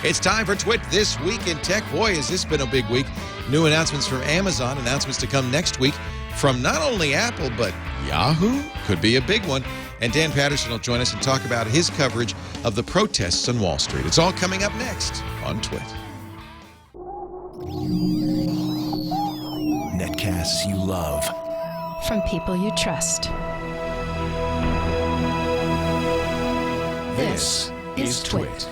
It's time for TWiT This Week in Tech. Boy, has this been a big week. New announcements from Amazon, announcements to come next week from not only Apple, but Yahoo. Could be a big one. And Dan Patterson will join us and talk about his coverage of the protests on Wall Street. It's all coming up next on TWiT. Netcasts you love. From people you trust. This is TWiT.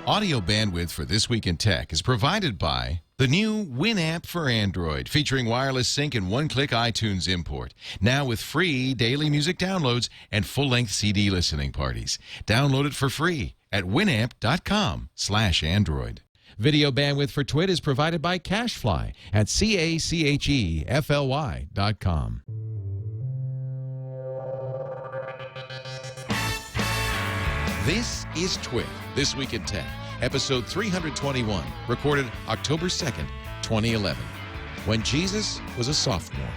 Audio bandwidth for This Week in Tech is provided by the new Winamp for Android, featuring wireless sync and one-click iTunes import. Now with free daily music downloads and full-length CD listening parties. Download it for free at winamp.com/Android. Video bandwidth for TWiT is provided by CacheFly at CacheFly.com. This is TWiT, This Week in Tech, episode 321, recorded October 2nd, 2011, when Jesus was a sophomore.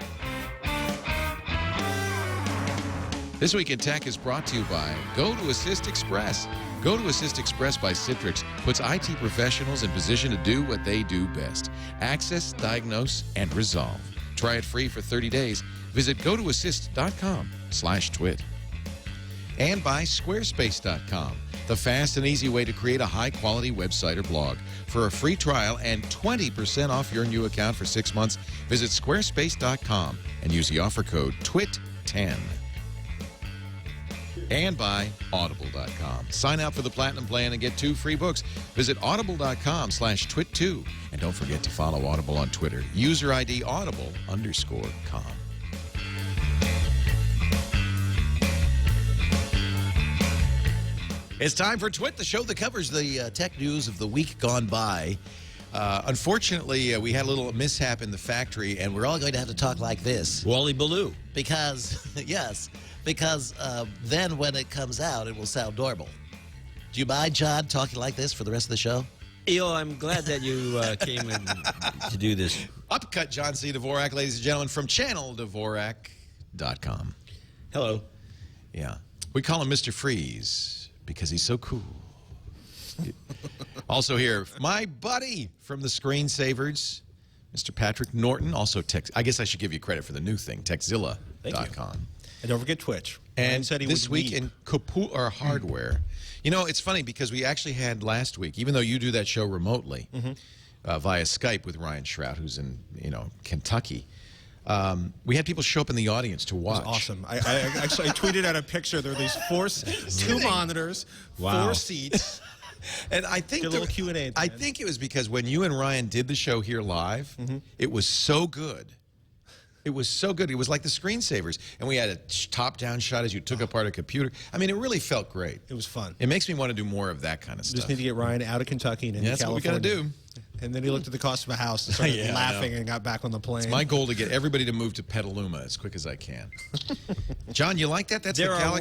This Week in Tech is brought to you by Go to Assist Express. Go to Assist Express by Citrix puts IT professionals in position to do what they do best: access, diagnose, and resolve. Try it free for 30 days. Visit gotoassist.com/TWiT. And by Squarespace.com, the fast and easy way to create a high-quality website or blog. For a free trial and 20% off your new account for 6 months, visit Squarespace.com and use the offer code TWIT10. And by Audible.com. Sign up for the Platinum Plan and get 2 free books. Visit Audible.com/TWIT2. And don't forget to follow Audible on Twitter. User ID Audible_com. It's time for TWiT, the show that covers the tech news of the week gone by. Unfortunately, we had a little mishap in the factory, and we're all going to have to talk like this. Wally Ballou. Because, yes, because then when it comes out, it will sound normal. Do you mind, John, talking like this for the rest of the show? I'm glad that you came in to do this. Upcut John C. Dvorak, ladies and gentlemen, from channeldvorak.com. Hello. Yeah. We call him Mr. Freeze because he's so cool. Also here, my buddy from the Screensavers, Mr. Patrick Norton, also I guess I should give you credit for the new thing, techzilla.com. And don't forget Twitch. And this week in Hardware. You know, it's funny because we actually had last week, even though you do that show remotely via Skype with Ryan Shrout, who's in, Kentucky, we had people show up in the audience to watch. It was awesome. I actually tweeted out a picture. There were these 2 monitors, 4 seats. And I think a little Q&A. I think it was because when you and Ryan did the show here live, it was so good. It was so good. It was like the Screensavers. And we had a top-down shot as you took apart a computer. I mean, it really felt great. It was fun. It makes me want to do more of that kind of stuff. Just need to get Ryan out of Kentucky and into California. That's what we got to do. And then he looked at the cost of a house and started laughing and got back on the plane. It's my goal to get everybody to move to Petaluma as quick as I can. John, you like that? That's there the are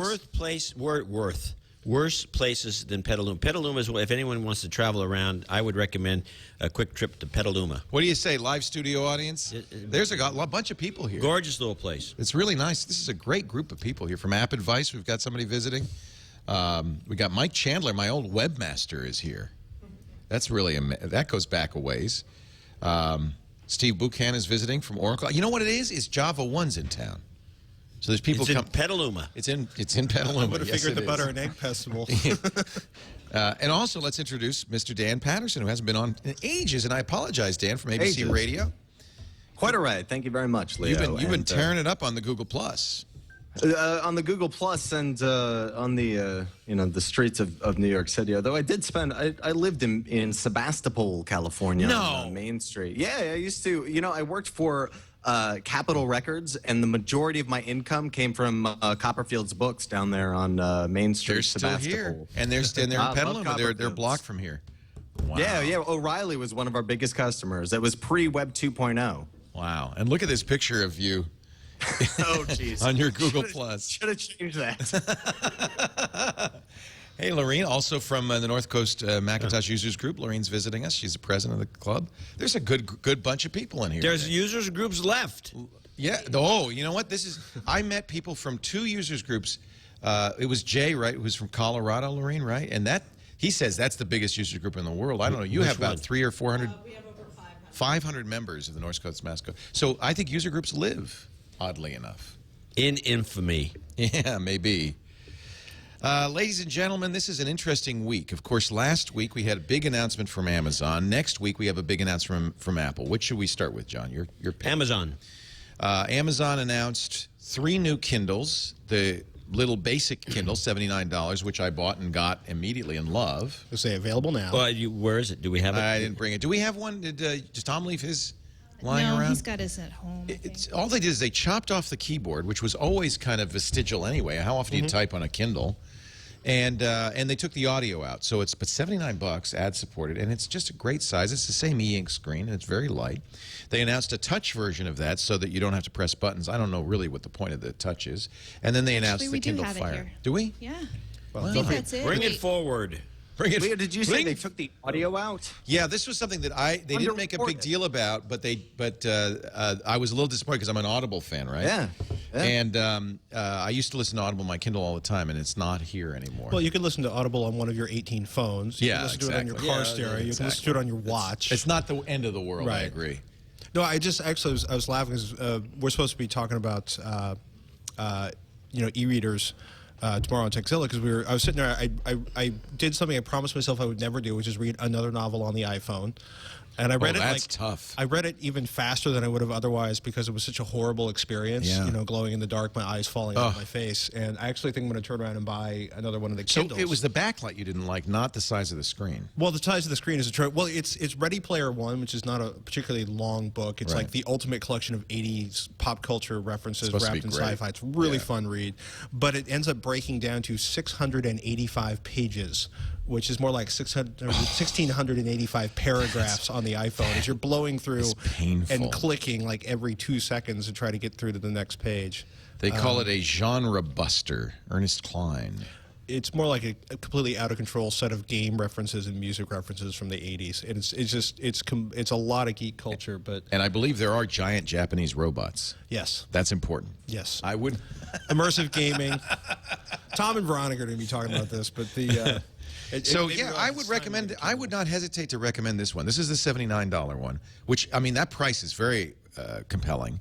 worse places than Petaluma. Petaluma is, if anyone wants to travel around, I would recommend a quick trip to Petaluma. What do you say, live studio audience? There's a bunch of people here. Gorgeous little place. It's really nice. This is a great group of people here. From App Advice, we've got somebody visiting. We got Mike Chandler, my old webmaster, is here. That's really, that goes back a ways. Steve Buchan is visiting from Oracle. You know what it is? It's Java 1's in town. So there's people It's in Petaluma. It's in Petaluma. I would have figured the butter and egg festival. And also, let's introduce Mr. Dan Patterson, who hasn't been on in ages. And I apologize, Dan, from ABC Radio. Quite all right. Thank you very much, Leo. You've been tearing it up on the Google Plus. On the Google Plus and on the the streets of New York City. Although I did spend, I lived in Sebastopol, California, on Main Street. Yeah, I used to. I worked for Capitol Records, and the majority of my income came from Copperfield's books down there on Main Street. They're still here, and they're in Petaluma. They're blocked from here. Wow. Yeah. O'Reilly was one of our biggest customers. That was pre-Web 2.0. Wow, and look at this picture of you. Oh, jeez. On your Google Plus. Should have changed that. Hey, Lorene, also from the North Coast Macintosh Users Group. Lorene's visiting us. She's the president of the club. There's a good bunch of people in here. There's users groups left. Yeah. Oh, you know what? I met people from 2 users groups. It was Jay, right? Who was from Colorado, Lorene, right? And He says that's the biggest user group in the world. I don't know. You have about 300 or 400. We have over 500. 500 members of the North Coast Mascot. So I think user groups live, oddly enough. In infamy. Yeah, maybe. Ladies and gentlemen, this is an interesting week. Of course, last week we had a big announcement from Amazon. Next week we have a big announcement from Apple. Which should we start with, John? Your pick. Amazon. Amazon announced 3 new Kindles. The little basic Kindle, $79, which I bought and got immediately in love. They say available now. Well, where is it? Do we have it? I didn't bring it. Do we have one? Does Tom leave his lying No, around? he's got his at home. I It's think. all they did is they chopped off the keyboard, which was always kind of vestigial anyway. How often do you type on a Kindle? And they took the audio out, so it's but $79, ad supported, and it's just a great size. It's the same e-ink screen, and it's very light. They announced a touch version of that, so that you don't have to press buttons. I don't know really what the point of the touch is. And then they announced Actually, we the do Kindle have it Fire. here. Do we? Yeah. Well, I think that's it. Bring it Wait. forward. Bring it. Leo, did you say they took the audio out? Yeah, this was something that they didn't make a big Underreported. deal about, but I was a little disappointed because I'm an Audible fan, right? Yeah. And I used to listen to Audible on my Kindle all the time, and it's not here anymore. Well, you can listen to Audible on one of your 18 phones. You Yeah, can listen to it on your exactly. car Yeah, stereo. You can listen exactly. to it on your watch. It's not the end of the world. I Right. agree. No, I was laughing because we're supposed to be talking about e-readers tomorrow on Techzilla because I was sitting there. I did something I promised myself I would never do, which is read another novel on the iPhone. And I read it that's tough. I read it even faster than I would have otherwise because it was such a horrible experience. Yeah. You know, glowing in the dark, my eyes falling out of my face. And I actually think I'm going to turn around and buy another one of the So Kindles. it was the backlight you didn't like, not the size of the screen. Well, the size of the screen is a well, it's Ready Player One, which is not a particularly long book. It's Right. like the ultimate collection of 80s pop culture references It's supposed to wrapped be in great. sci-fi. It's really Yeah. fun read, but it ends up breaking down to 685 pages, which is more like 1,685 paragraphs on the iPhone as you're blowing through It's painful. and clicking like every 2 seconds to try to get through to the next page. They call it a genre buster. Ernest Cline. It's more like a completely out of control set of game references and music references from the 80s. And it's a lot of geek culture, but And I believe there are giant Japanese robots. yes. That's important. Yes. I would. Immersive gaming. Tom and Veronica are going to be talking about this, but the So maybe yeah, we'll I have would time recommend. to get I would not hesitate to recommend this one. This is the $79 one, which I mean that price is very compelling.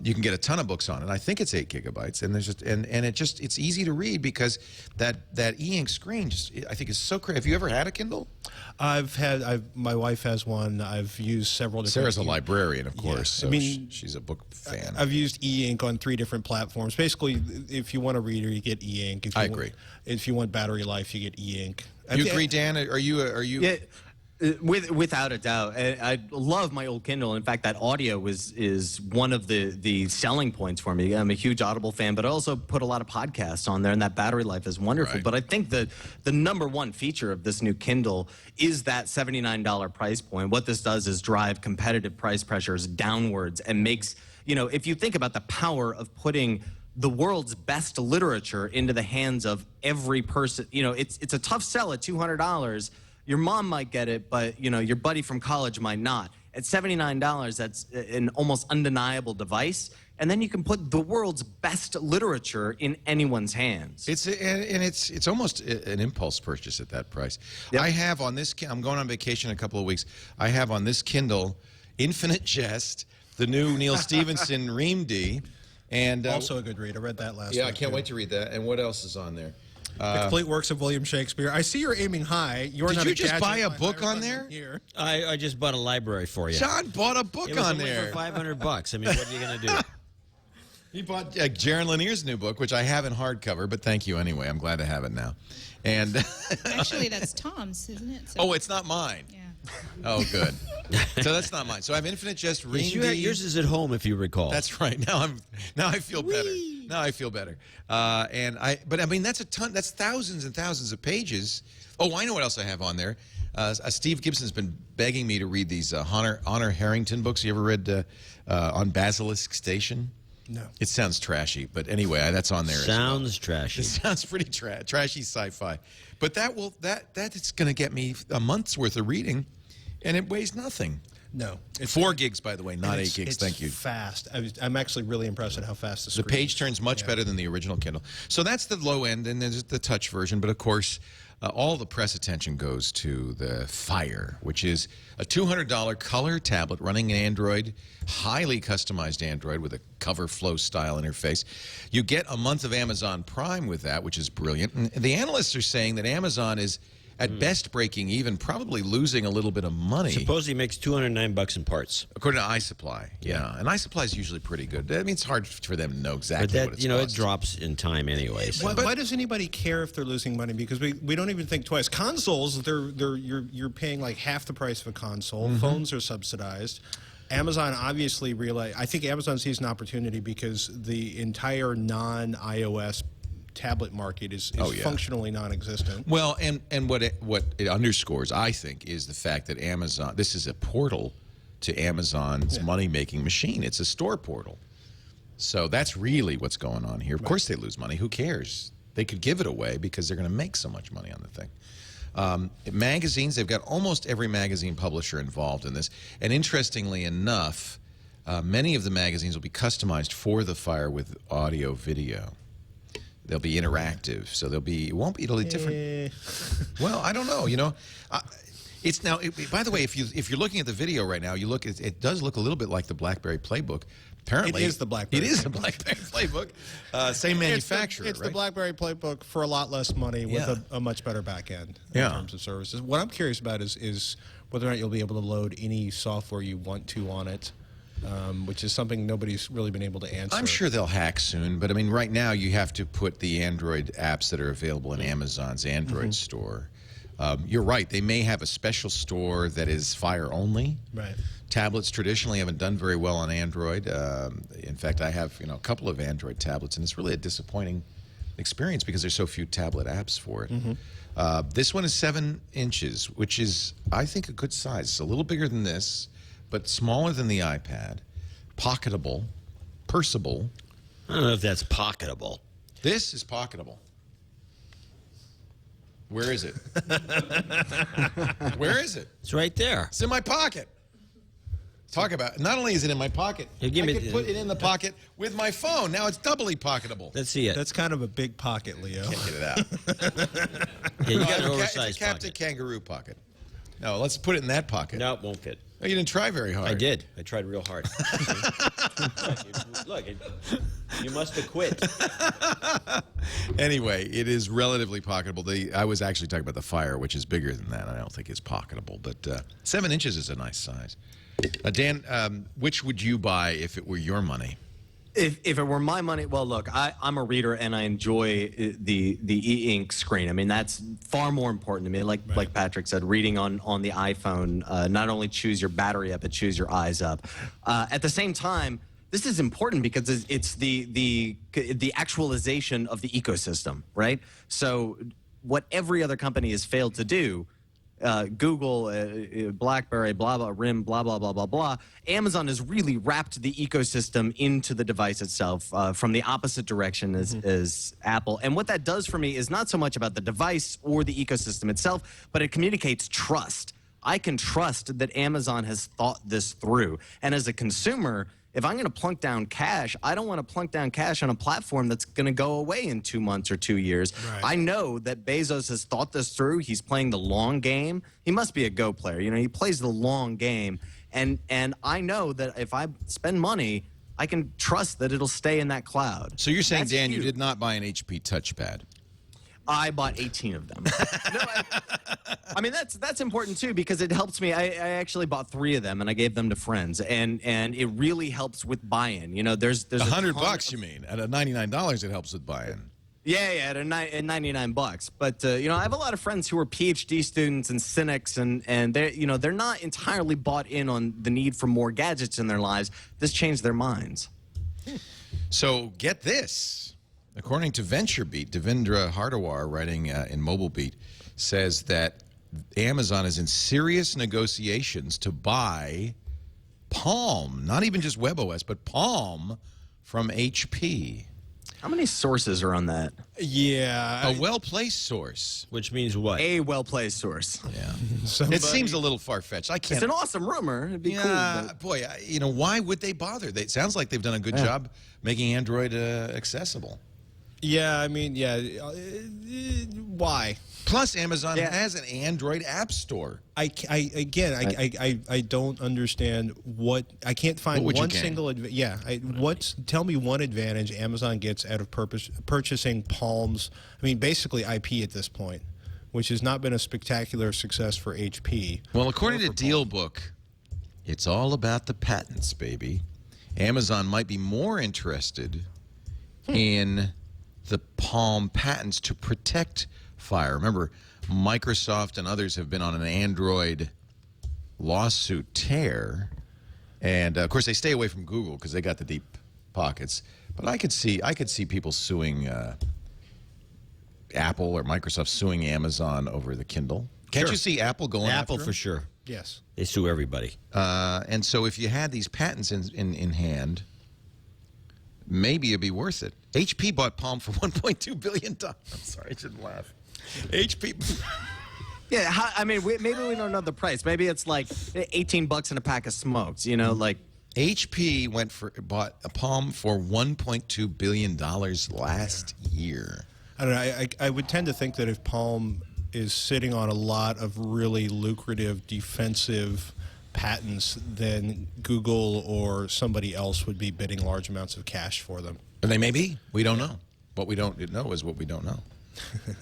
You can get a ton of books on it. I think it's 8 gigabytes, and there's just it's easy to read because that e-ink screen I think is so great. Have you ever had a Kindle? my wife has one. I've used several different. Sarah's a librarian, of course. I So mean, she's a book fan. I've used e-ink on 3 different platforms. Basically, if you want a reader, you get e-ink. I agree. If you want battery life, you get e-ink. You agree, Dan? Are you? Yeah, without a doubt. I love my old Kindle. In fact, that audio is one of the selling points for me. I'm a huge Audible fan, but I also put a lot of podcasts on there, and that battery life is wonderful. Right. But I think the number one feature of this new Kindle is that $79 price point. What this does is drive competitive price pressures downwards and makes, if you think about the power of putting the world's best literature into the hands of every person, it's a tough sell at $200. Your mom might get it, but your buddy from college might not. At $79, that's an almost undeniable device, and then you can put the world's best literature in anyone's hands. It's almost an impulse purchase at that price. Yep. I have on this. I'm going on vacation in a couple of weeks. I have on this Kindle, Infinite Jest, the new Neil Stephenson Ream D, and Also a good read. I read that last yeah, I week, can't too. wait to read that. And what else is on there? The complete works of William Shakespeare. I see you're aiming high. You're Did not you a just gadget buy a by book higher on there? funding Here. I just bought a library for you. John bought a book It was on only there. for $500. I mean, what are you going to do? He bought Jaron Lanier's new book, which I have in hardcover, but thank you anyway. I'm glad to have it now. And Actually, that's Tom's, isn't it? So, oh, it's not mine. yeah. Oh, good. So that's not mine. So I have Infinite Jest Ream D. Yours is at home, if you recall. That's right. Now I feel better. Now I feel better. But I mean that's a ton. That's thousands and thousands of pages. Oh, I know what else I have on there. Steve Gibson's been begging me to read these Honor Harrington books. You ever read on Basilisk Station? No. It sounds trashy, but anyway, that's on there. Sounds trashy. It sounds pretty trashy sci-fi, but that's going to get me a month's worth of reading, and it weighs nothing. No. It's 4 gigs, by the way, not 8 it's- gigs. it's Thank you. fast. I'm actually really impressed at how fast the screen The page is. turns much better than the original Kindle. So that's the low end, and there's the touch version. But of course, all the press attention goes to the Fire, which is a $200 color tablet running Android, highly customized Android with a cover flow style interface. You get a month of Amazon Prime with that, which is brilliant. And the analysts are saying that Amazon is at best breaking even, probably losing a little bit of money. Supposedly makes $209 in parts. According to iSupply, yeah. And iSupply is usually pretty good. I mean, it's hard for them to know exactly But that, what it's you know, it cost. drops in time anyway. So. Why does anybody care if they're losing money? Because we don't even think twice. Consoles, you're paying like half the price of a console. Phones are subsidized. Amazon obviously realized. I think Amazon sees an opportunity because the entire non-iOS tablet market is functionally non-existent. Well, and what it underscores, I think, is the fact that Amazon, this is a portal to Amazon's money-making machine. It's a store portal. So that's really what's going on here. Of course they lose money. Who cares? They could give it away because they're going to make so much money on the thing. Magazines, they've got almost every magazine publisher involved in this. And interestingly enough, many of the magazines will be customized for the Fire with audio, video. They'll be interactive, so it'll be different. Well, I don't know. You know, it's now. By the way, if you're looking at the video right now, you look. It does look a little bit like the BlackBerry Playbook. Apparently, It is the BlackBerry. It is the BlackBerry Playbook. Same manufacturer. It's right? the BlackBerry Playbook for a lot less money with a much better back end in terms of services. What I'm curious about is whether or not you'll be able to load any software you want to on it. Which is something nobody's really been able to answer. I'm sure they'll hack soon, but I mean, right now you have to put the Android apps that are available in Amazon's Android store. You're right; they may have a special store that is Fire only. Right. Tablets traditionally haven't done very well on Android. In fact, I have a couple of Android tablets, and it's really a disappointing experience because there's so few tablet apps for it. This one is 7 inches, which is, I think, a good size. It's a little bigger than this, but smaller than the iPad, pocketable, purseable. I don't know if that's pocketable. This is pocketable. Where is it? Where is it? It's right there. It's in my pocket. Talk about, not only is it in my pocket, I could put it in the pocket with my phone. Now it's doubly pocketable. Let's see it. That's kind of a big pocket, Leo. Can't get it out. Yeah, you got an It's oversized a Captain pocket. Kangaroo pocket. No, let's put it in that pocket. No, it won't fit. Oh, you didn't try very hard. I did. I tried real hard. Look, you must have quit. Anyway, it is relatively pocketable. I was actually talking about the Fire, which is bigger than that. I don't think it's pocketable, but 7 inches is a nice size. Dan, which would you buy if it were your money? If it were my money, well, look, I'm a reader and I enjoy the e-ink screen. I mean, that's far more important to me. Like Patrick said, reading on the iPhone not only chews your battery up, it chews your eyes up. At the same time, this is important because it's the actualization of the ecosystem, right? So what every other company has failed to do. Google, BlackBerry, blah, blah, RIM, blah, blah, blah, blah, blah. Amazon has really wrapped the ecosystem into the device itself from the opposite direction as Apple. And what that does for me is not so much about the device or the ecosystem itself, but it communicates trust. I can trust that Amazon has thought this through. And as a consumer, if I'm going to plunk down cash, I don't want to plunk down cash on a platform that's going to go away in 2 months or 2 years. Right. I know that Bezos has thought this through. He's playing the long game. He must be a Go player. You know, he plays the long game. And I know that if I spend money, I can trust that it'll stay in that cloud. So you're saying, That's Dan, huge. you did not buy an HP touchpad? I bought 18 of them. No, I mean, that's important too because it helps me. I actually bought 3 of them and I gave them to friends, and it really helps with buy-in. You know, there's $100, you mean? At $99, it helps with buy-in. Yeah, at $99. But you know, I have a lot of friends who are PhD students and cynics, and they're not entirely bought in on the need for more gadgets in their lives. This changed their minds. So get this. According to VentureBeat, Devendra Hardawar, writing in MobileBeat, says that Amazon is in serious negotiations to buy Palm, not even just WebOS, but Palm from HP. How many sources are on that? Yeah. A well-placed source. Which means what? A well-placed source. Yeah. Somebody- It seems a little far-fetched. I can't. It's an awesome rumor. It'd be cool. But Boy, you know, why would they bother? It sounds like they've done a good job making Android accessible. Yeah, I mean, why? Plus, Amazon has an Android app store. I don't understand what I can't find What would you one gain? single tell me one advantage Amazon gets out of purchasing Palm's, I mean basically IP at this point, which has not been a spectacular success for HP. Well, according to DealBook, it's all about the patents, baby. Amazon might be more interested in the Palm patents to protect Fire. Remember, Microsoft and others have been on an Android lawsuit tear, and of course they stay away from Google because they got the deep pockets. But I could see people suing Apple or Microsoft suing Amazon over the Kindle. Can't you see Apple going Apple after for them? sure. Yes. They sue everybody. And so if you had these patents in hand, maybe it'd be worth it. HP bought Palm for $1.2 billion. I'm sorry, I shouldn't laugh. HP. yeah, I mean, maybe we don't know the price. Maybe it's like $18 in a pack of smokes. You know, like HP bought a Palm for $1.2 billion last year. I don't know. I would tend to think that if Palm is sitting on a lot of really lucrative defensive patents, then Google or somebody else would be bidding large amounts of cash for them. And they may be. We don't know. What we don't know is what we don't know.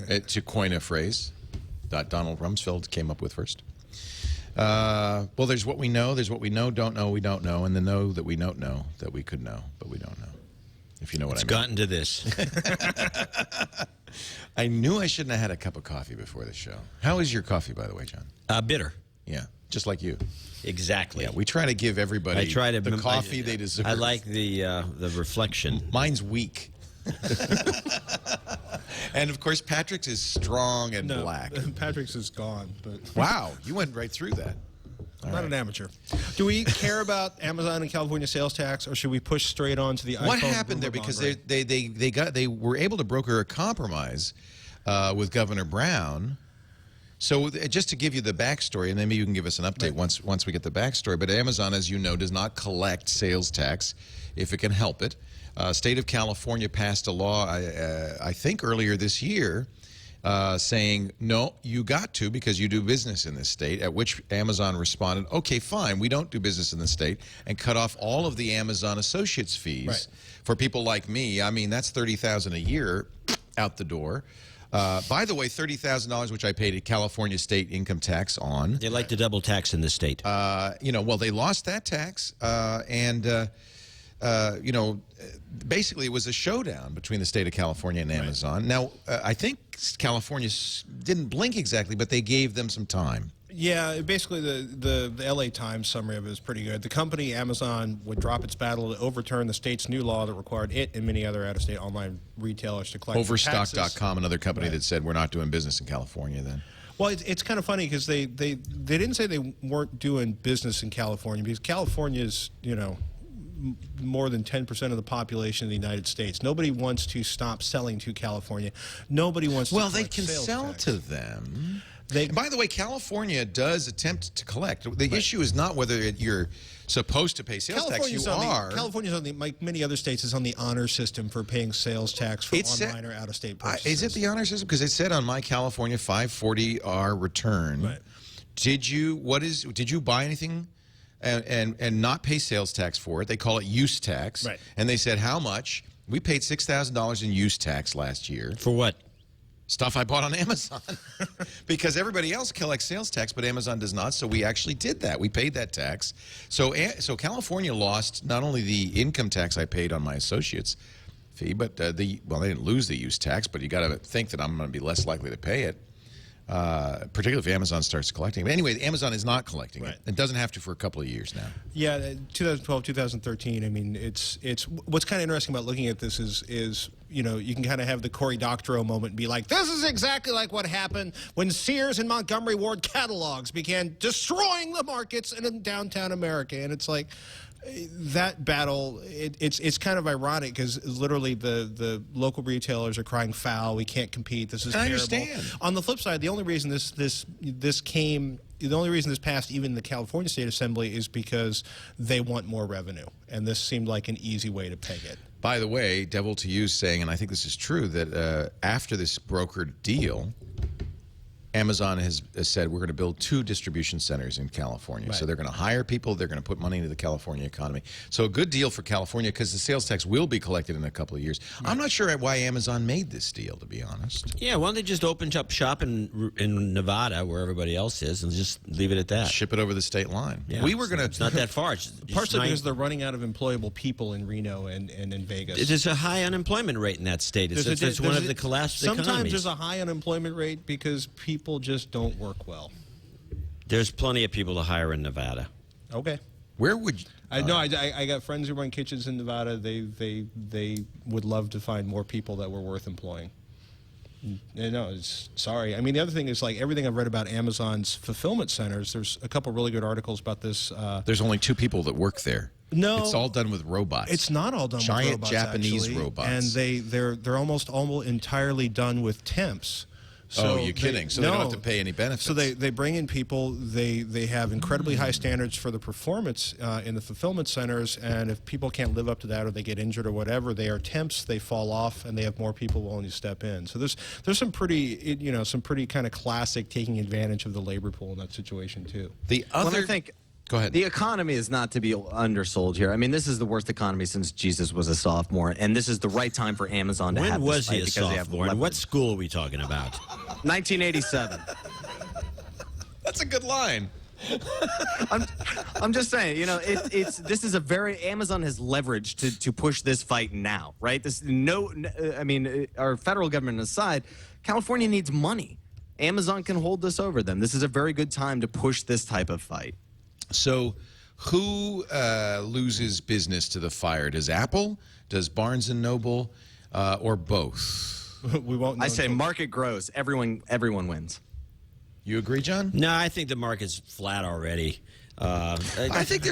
To coin a phrase that Donald Rumsfeld came up with first. Well, there's what we know, there's what we know, don't know, we don't know, and the know that we don't know that we could know, but we don't know. If you know what I mean. It's gotten to this. I knew I shouldn't have had a cup of coffee before the show. How is your coffee, by the way, John? Bitter. Yeah, just like you. Exactly. Yeah, we try to give everybody the coffee they deserve. I like the reflection. Mine's weak. And of course, Patrick's is strong and black. Patrick's is gone, but Wow, you went right through that. I'm not an amateur. Do we care about Amazon and California sales tax, or should we push straight on to the iPhone? What happened there? Because they were able to broker a compromise with Governor Brown. So just to give you the backstory, and then maybe you can give us an update once we get the backstory. But Amazon, as you know, does not collect sales tax if it can help it. State of California passed a law, I think earlier this year, saying, no, you got to because you do business in this state, at which Amazon responded, okay, fine, we don't do business in the state, and cut off all of the Amazon associates fees for people like me. I mean, that's $30,000 a year out the door. By the way, $30,000, which I paid a California state income tax on. They like to double tax in this state. Well, they lost that tax, basically it was a showdown between the state of California and Amazon. Now, I think California didn't blink exactly, but they gave them some time. Yeah, basically the LA Times summary of it is pretty good. The company, Amazon, would drop its battle to overturn the state's new law that required it and many other out-of-state online retailers to collect Overstock.com, another company that said we're not doing business in California then. Well, it's kind of funny because they didn't say they weren't doing business in California, because California is, more than 10% of the population of the United States. Nobody wants to stop selling to California. Nobody wants to Well, they collect can sales sell tax. to them. By the way, California does attempt to collect. The issue is not whether you're supposed to pay sales tax. You are. California's on the, like many other states, is on the honor system for paying sales tax for online or out-of-state purchases. Is it the honor system? Because it said on my California 540R return. Right. Did you buy anything and not pay sales tax for it? They call it use tax. Right. And they said how much? We paid $6,000 in use tax last year. For what? Stuff I bought on Amazon. Because everybody else collects sales tax, but Amazon does not. So we actually did that. We paid that tax. So California lost not only the income tax I paid on my associates fee, but they didn't lose the use tax, but you got to think that I'm going to be less likely to pay it. Particularly if Amazon starts collecting. But anyway, Amazon is not collecting it. It doesn't have to for a couple of years now. Yeah, 2012, 2013. I mean, it's what's kind of interesting about looking at this is you can kind of have the Cory Doctorow moment and be like, this is exactly like what happened when Sears and Montgomery Ward catalogs began destroying the markets in downtown America. And it's like, that battle, it's kind of ironic because literally the local retailers are crying foul. We can't compete. This is terrible. I understand. On the flip side, the only reason this passed even the California State Assembly is because they want more revenue, and this seemed like an easy way to peg it. By the way, Devil to You saying, and I think this is true, that after this brokered deal, Amazon has said we're going to build 2 distribution centers in California. Right. So they're going to hire people. They're going to put money into the California economy. So a good deal for California because the sales tax will be collected in a couple of years. Right. I'm not sure why Amazon made this deal, to be honest. Yeah, why don't they just open up shop in Nevada where everybody else is and just leave it at that? Ship it over the state line. Yeah, we were going to. It's not that far. It's Partially because they're running out of employable people in Reno and in Vegas. There's a high unemployment rate in that state. It's one of the collapsed sometimes economies. There's a high unemployment rate because people just don't work well. There's plenty of people to hire in Nevada. Okay. Where would you? I know. I got friends who run kitchens in Nevada. They would love to find more people that were worth employing. No, sorry. I mean, the other thing is, like, everything I've read about Amazon's fulfillment centers, there's a couple really good articles about this. There's only 2 people that work there. No, it's all done with robots. It's not all done with robots. Giant Japanese actually, robots. And they're almost entirely done with temps. So you're kidding. So they don't have to pay any benefits. So they bring in people. They have incredibly high standards for the performance in the fulfillment centers, and if people can't live up to that or they get injured or whatever, they are temps. They fall off, and they have more people willing to step in. So there's some pretty kind of classic taking advantage of the labor pool in that situation too. The other Go ahead. The economy is not to be undersold here. I mean, this is the worst economy since Jesus was a sophomore, and this is the right time for Amazon to have When this was he fight a because they have sophomore? And what school are we talking about? 1987. That's a good line. I'm just saying, you know, this is a very Amazon has leverage to push this fight now, right? I mean, our federal government aside, California needs money. Amazon can hold this over them. This is a very good time to push this type of fight. So who loses business to the fire? Does Apple? Does Barnes & Noble? Or both? We won't know. I say market grows. Everyone wins. You agree, John? No, I think the market's flat already. I think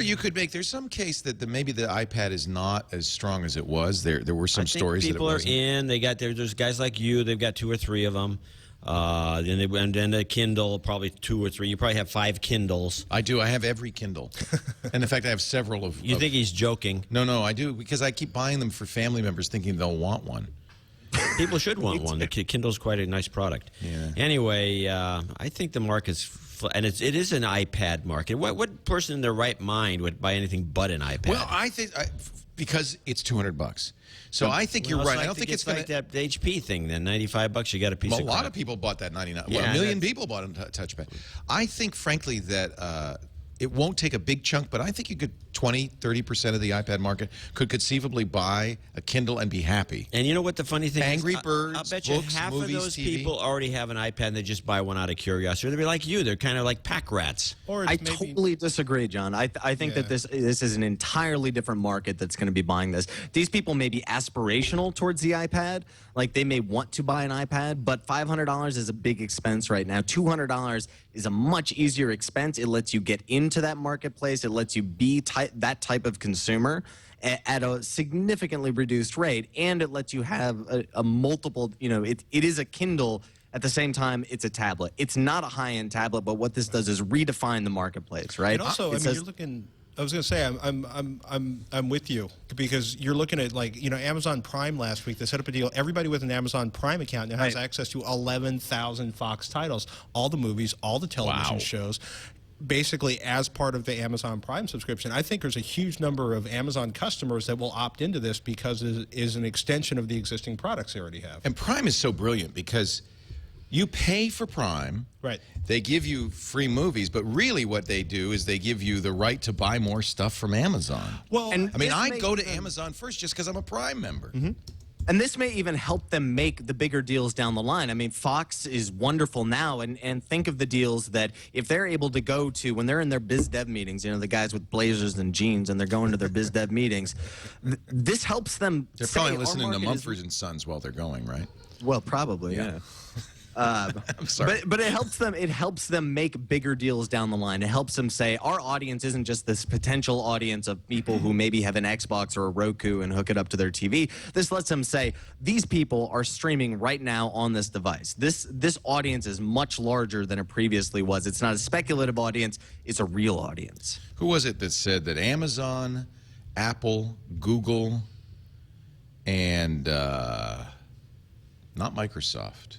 there's some case that maybe the iPad is not as strong as it was. There were some stories that it people are wasn't. in. There's guys like you. They've got 2 or 3 of them. Then the Kindle, probably 2 or 3. You probably have 5 Kindles. I do. I have every Kindle, and in fact, I have several of. You think he's joking? No, I do because I keep buying them for family members, thinking they'll want one. People should want one. The Kindle's quite a nice product. Yeah. Anyway, I think the market's and it is an iPad market. What person in their right mind would buy anything but an iPad? Well, I think because it's $200. So I think you're right. I don't think it's like that HP thing. Then $95, you got a piece of. A lot of people bought that 99. Yeah, well, a million people bought a touchpad. I think, frankly, that it won't take a big chunk, but I think you could 20-30% of the iPad market could conceivably buy a Kindle and be happy. And you know what the funny thing Angry is? Birds, I'll bet books, you half movies, of those TV. people already have an iPad and they just buy one out of curiosity. Or they'll be like you. They're kind of like pack rats. Or I totally disagree, John. I think that this is an entirely different market that's going to be buying this. These people may be aspirational towards the iPad, like they may want to buy an iPad, but $500 is a big expense right now. $200 is a much easier expense. It lets you get into that marketplace. It lets you be that type of consumer at a significantly reduced rate, and it lets you have a multiple, you know, it is a Kindle. At the same time, it's a tablet. It's not a high-end tablet, but what this does is redefine the marketplace, right? And also, you're looking. I was going to say, I'm with you because you're looking at, like, you know, Amazon Prime last week. They set up a deal. Everybody with an Amazon Prime account now has access to 11,000 Fox titles, all the movies, all the television shows, basically as part of the Amazon Prime subscription. I think there's a huge number of Amazon customers that will opt into this because it is an extension of the existing products they already have. And Prime is so brilliant because you pay for Prime. Right. They give you free movies, but really what they do is they give you the right to buy more stuff from Amazon. Well, I mean, I go to Amazon first just because I'm a Prime member. Mm-hmm. And this may even help them make the bigger deals down the line. I mean, Fox is wonderful now, and think of the deals that if they're able to go to when they're in their biz dev meetings, you know, the guys with blazers and jeans, and they're going to their biz dev meetings, this helps them. They're probably listening to Mumford & Sons while they're going, right? Well, probably, yeah. I'm sorry. But it helps them. It helps them make bigger deals down the line. It helps them say our audience isn't just this potential audience of people who maybe have an Xbox or a Roku and hook it up to their TV. This lets them say these people are streaming right now on this device. This audience is much larger than it previously was. It's not a speculative audience. It's a real audience. Who was it that said that Amazon, Apple, Google, and not Microsoft,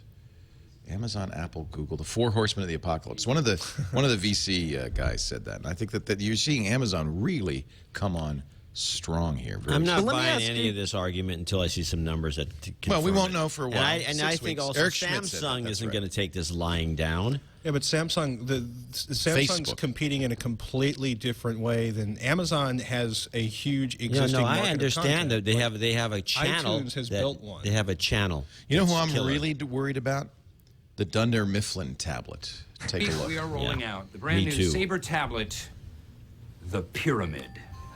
Amazon, Apple, Google, the four horsemen of the apocalypse. One of the VC guys said that, and I think that you're seeing Amazon really come on strong here. I'm not But let me buying ask any you- of this argument until I see some numbers that Well, we confirm won't it. know for a while. And I 6 think weeks. also Eric Schmidt said that. Samsung That's isn't right. going to take this lying down. Yeah, but Samsung's Facebook. competing in a completely different way than Amazon has a huge No, existing no, market I of understand content, that but they have a channel. iTunes has that- built one. They have a channel. You know who that's I'm killer. really worried about? The Dunder Mifflin tablet. Take a look. We are rolling Yeah. out the brand Me new too. Sabre tablet, the Pyramid.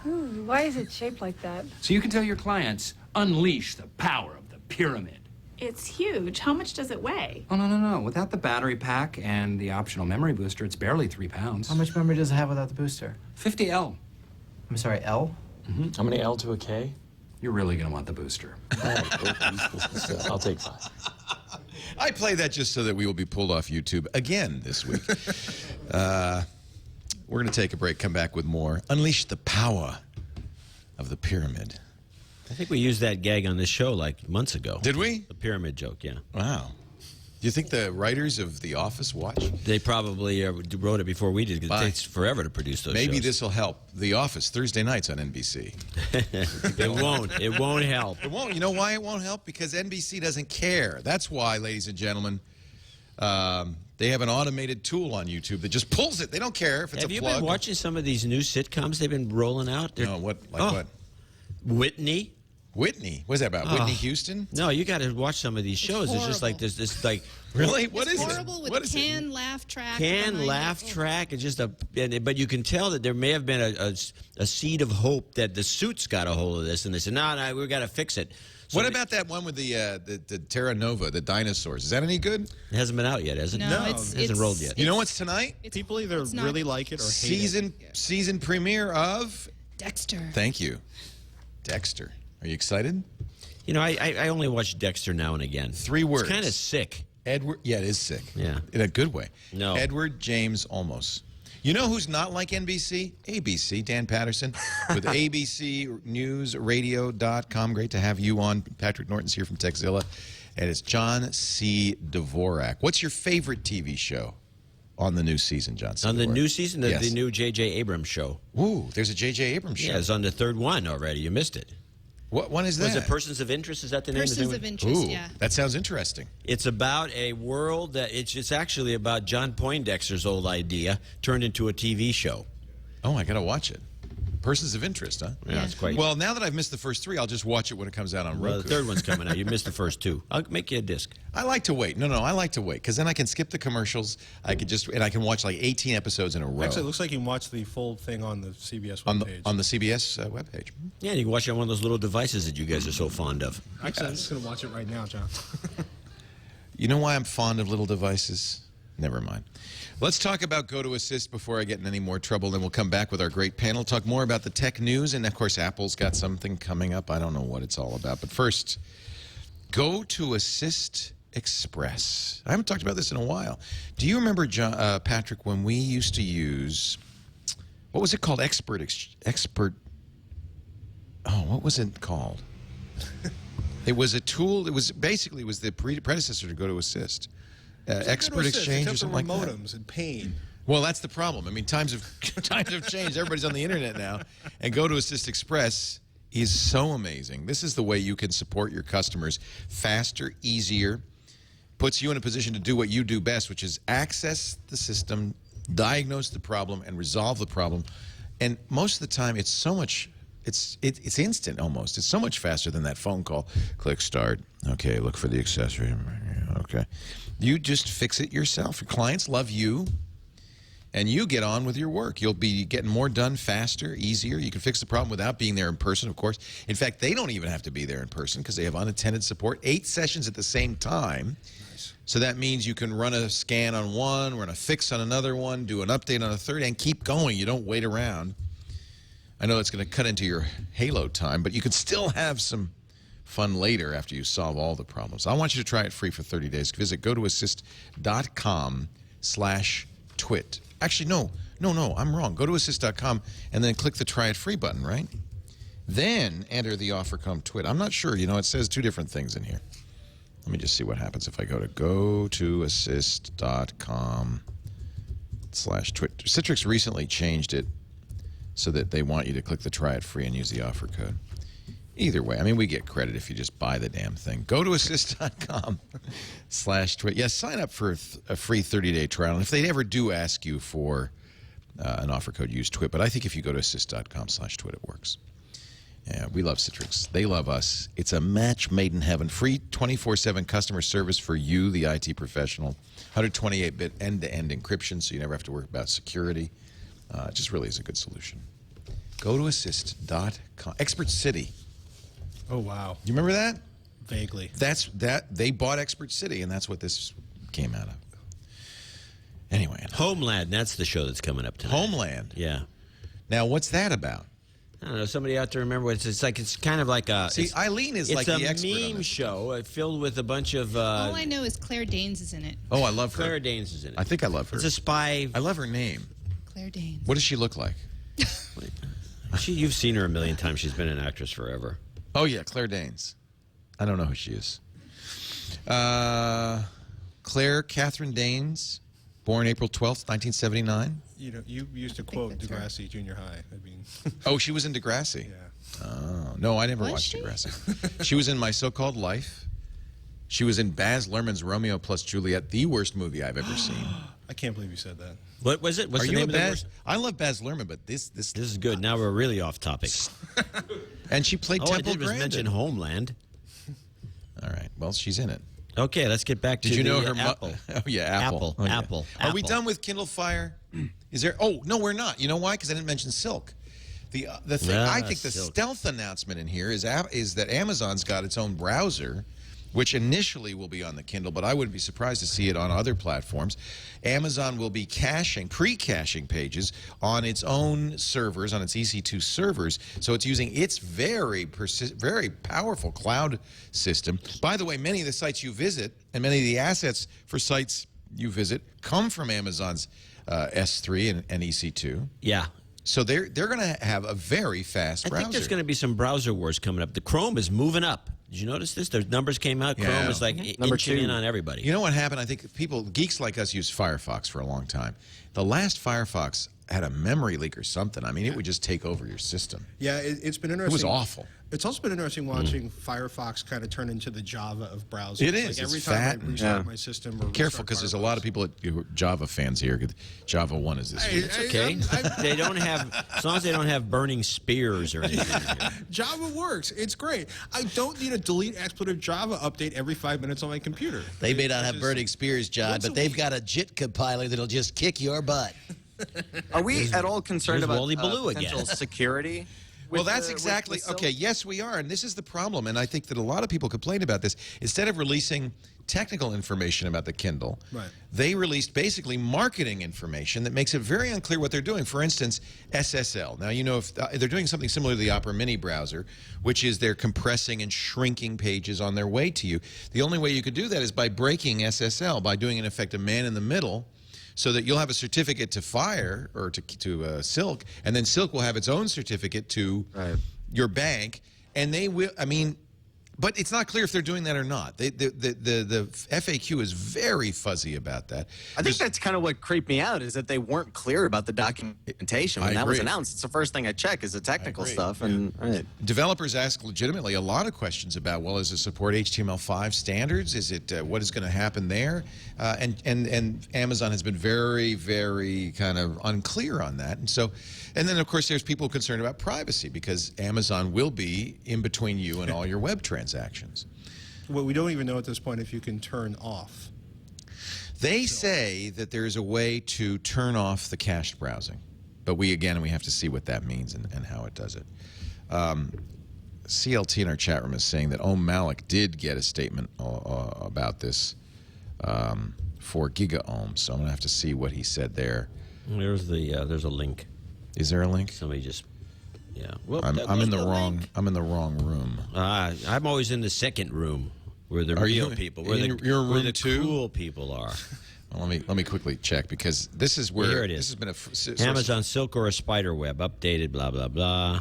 Why is it shaped like that? So you can tell your clients, unleash the power of the Pyramid. It's huge. How much does it weigh? Oh, no. Without the battery pack and the optional memory booster, it's barely 3 pounds. How much memory does it have without the booster? 50L. I'm sorry, L? How many L to a K? You're really going to want the booster. I'll take 5. I play that just so that we will be pulled off YouTube again this week. We're going to take a break, come back with more. Unleash the power of the pyramid. I think we used that gag on this show like months ago. Did we? The pyramid joke, yeah. Wow. Do you think the writers of The Office watch? They probably wrote it before we did. 'Cause Bye. it takes forever to produce those Maybe shows. this will help. The Office, Thursday nights on NBC. It won't. It won't help. It won't. You know why it won't help? Because NBC doesn't care. That's why, ladies and gentlemen, they have an automated tool on YouTube that just pulls it. They don't care if it's Have a you plug. been watching some of these new sitcoms they've been rolling out? No, what? Like Oh. what? Whitney? Whitney. What's that about? Oh. Whitney Houston? No, you got to watch some of these shows. It's just like this like Really? What is It's it? horrible with What is canned it? laugh track. canned behind laugh it. track. It's just but you can tell that there may have been a seed of hope that the Suits got a hold of this, and they said, no, we've got to fix it. So What about that one with the Terra Nova, the dinosaurs? Is that any good? It hasn't been out yet, has it? No, it's- it hasn't rolled yet. You know what's tonight? people either it's not- really like it or hate it. Season premiere of. Dexter. Thank you, Dexter. Are you excited? You know, I only watch Dexter now and again. 3 words. It's kind of sick. Edward. Yeah, it is sick. Yeah. In a good way. No. Edward James Olmos. You know who's not like NBC? ABC, Dan Patterson, with ABCNewsRadio.com. Great to have you on. Patrick Norton's here from Techzilla. And it's John C. Dvorak. What's your favorite TV show on the new season, John C. On the Dvorak? new season, the Yes. new J.J. Abrams show. Ooh, there's a J.J. Abrams show. Yeah, it's on the 3rd one already. You missed it. What one is that? Was it Persons of Interest? Is that the name? Persons of Interest, Ooh, yeah. that sounds interesting. It's about a world that it's actually about John Poindexter's old idea turned into a TV show. Oh, I got to watch it. Persons of Interest, huh? Yeah, it's quite. Well, now that I've missed the first 3, I'll just watch it when it comes out on Well, Roku. the 3rd one's coming out. You missed the first 2. I'll make you a disc. I like to wait. No, I like to wait because then I can skip the commercials. I can watch like 18 episodes in a row. Actually, it looks like you can watch the full thing on the CBS on webpage. the CBS webpage. Yeah, you can watch it on one of those little devices that you guys are so fond of. Actually, I'm just going to watch it right now, John. You know why I'm fond of little devices? Never mind. Let's talk about Go to Assist before I get in any more trouble. Then we'll come back with our great panel, talk more about the tech news, and of course, Apple's got something coming up. I don't know what it's all about. But first, Go to Assist Express. I haven't talked about this in a while. Do you remember, John, Patrick, when we used to use, what was it called? What was it called? It was a tool. It was basically the predecessor to Go to Assist. Expert Exchange or something like that. modems and pain. Well, that's the problem. I mean, times have changed. Everybody's on the internet now. And Go to Assist Express is so amazing. This is the way you can support your customers faster, easier, puts you in a position to do what you do best, which is access the system, diagnose the problem, and resolve the problem. And most of the time, it's so much, it's instant almost. It's so much faster than that phone call. Click start. Okay, look for the accessory. Okay. You just fix it yourself. Your clients love you. and you get on with your work. You'll be getting more done faster, easier. You can fix the problem without being there in person, of course. In fact, they don't even have to be there in person because they have unattended support. 8 sessions at the same time. Nice. So that means you can run a scan on one, run a fix on another one, do an update on a third, and keep going. You don't wait around. I know it's going to cut into your Halo time, but you can still have some fun later after you solve all the problems. I want you to try it free for 30 days. Visit gotoassist.com/twit. Actually, no, I'm wrong. Go to assist.com and then click the try it free button, right? Then enter the offer code TWIT. I'm not sure. You know, it says 2 different things in here. Let me just see what happens if I go to gotoassist.com/twit. Citrix recently changed it so that they want you to click the try it free and use the offer code. Either way, I mean, we get credit if you just buy the damn thing. Go to assist.com/twit. Yes, sign up for a free 30-day trial. And if they ever do ask you for an offer code, use TWIT. But I think if you go to assist.com/twit, it works. Yeah, we love Citrix. They love us. It's a match made in heaven. Free 24/7 customer service for you, the IT professional. 128-bit end-to-end encryption, so you never have to worry about security. It just really is a good solution. Go to assist.com. Expert City. Oh, wow. You remember that? Vaguely. They bought Expert City, and that's what this came out of. Anyway. Homeland, that's the show that's coming up tonight. Homeland? Yeah. Now, what's that about? I don't know. Somebody out there remember what it's like? It's kind of like a... See, Eileen is like the expert on It's a meme show filled with a bunch of... All I know is Claire Danes is in it. Oh, I love her. Claire Danes is in it. I think I love her. It's a spy... I love her name. Claire Danes. What does she look like? You've seen her a million times. She's been an actress forever. Oh, yeah, Claire Danes. I don't know who she is. Claire Catherine Danes, born April 12th, 1979. You know, you used to quote Degrassi Junior High. I mean, oh, she was in Degrassi? Yeah. Oh, no, I never watched Degrassi. She was in My So-Called Life. She was in Baz Luhrmann's Romeo plus Juliet, the worst movie I've ever seen. I can't believe you said that. What was it? What's Are the you name a of the Baz? worst? I love Baz Luhrmann, but this is good. Now we're really off topic. And she played All Temple I did was Grandin. mention Homeland. All right. Well, she's in it. Okay, let's get back to Did you know her Apple. Oh, yeah, Apple. Oh, yeah. Apple. Are we done with Kindle Fire? Is there? Oh, no, we're not. You know why? Because I didn't mention Silk. The thing I think the stealth announcement in here is that Amazon's got its own browser, which initially will be on the Kindle, but I wouldn't be surprised to see it on other platforms. Amazon will be pre-caching pages on its own servers, on its EC2 servers, so it's using its very powerful cloud system. By the way, many of the sites you visit and many of the assets for sites you visit come from Amazon's S3 and EC2. Yeah. So they're going to have a very fast browser. I think there's going to be some browser wars coming up. The Chrome is moving up. Did you notice this? The numbers came out. Chrome is like inching in on everybody. You know what happened? I think geeks like us, use Firefox for a long time. The last Firefox had a memory leak or something. I mean, it would just take over your system. Yeah, it's been interesting. It was awful. It's also been interesting watching Firefox kind of turn into the Java of browsers. It is. Like every it's time fat. I restart my system. Or careful, because there's a lot of people who are Java fans here. Java 1 is this. It's okay. They don't have, as long as they don't have burning spears or anything. Java works. It's great. I don't need a delete expletive Java update every 5 minutes on my computer. They may not have burning spears, John, but they've got a JIT compiler that'll just kick your butt. Are we at all concerned about potential again. security? Well, that's exactly okay. Yes, we are, and this is the problem. And I think that a lot of people complain about this. Instead of releasing technical information about the Kindle, they released basically marketing information that makes it very unclear what they're doing. For instance, SSL. Now, you know, if they're doing something similar to the Opera Mini browser, which is they're compressing and shrinking pages on their way to you. The only way you could do that is by breaking SSL, by doing, in effect, a man in the middle, so that you'll have a certificate to Fire or to Silk, and then Silk will have its own certificate to your bank, and they will. I mean, but it's not clear if they're doing that or not. The FAQ is very fuzzy about that. I think that's kind of what creeped me out, is that they weren't clear about the documentation when that was announced. It's the first thing I check is the technical stuff. And developers ask legitimately a lot of questions about, well, does it support HTML5 standards? Is it what is going to happen there? And Amazon has been very, very kind of unclear on that. And then of course there's people concerned about privacy, because Amazon will be in between you and all your web transactions. Well, we don't even know at this point if you can turn off. They say that there is a way to turn off the cached browsing, but we have to see what that means and how it does it. CLT in our chat room is saying that Malik did get a statement about this for gigaohm, so I'm gonna have to see what he said there. There's a link. Is there a link? Somebody just Well, I'm in the wrong. I'm in the wrong room. I'm always in the second room where the real people, where the cool people are. Well, let me quickly check because this is where Here it is. This has been a Amazon Silk or a spider web updated. Blah blah blah.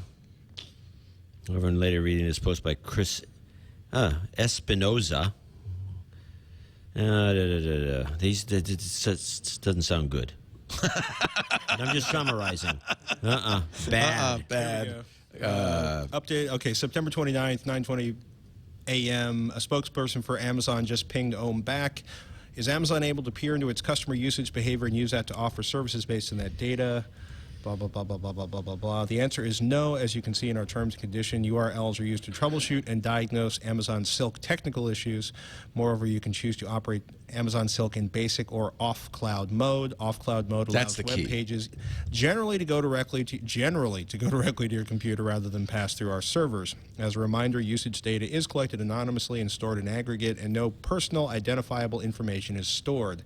Over and later reading this post by Chris Espinoza. This doesn't sound good. I'm just summarizing. Bad. Bad. Update. Okay, September 29th, 9:20 a.m. A spokesperson for Amazon just pinged Ohm back. Is Amazon able to peer into its customer usage behavior and use that to offer services based on that data? Blah, blah, blah, blah, blah, blah, blah, blah, blah. The answer is no. As you can see in our terms and conditions, URLs are used to troubleshoot and diagnose Amazon Silk technical issues. Moreover, you can choose to operate Amazon Silk in basic or off-cloud mode. Off-cloud mode allows web pages generally to go directly to your computer rather than pass through our servers. As a reminder, usage data is collected anonymously and stored in aggregate, and no personal identifiable information is stored.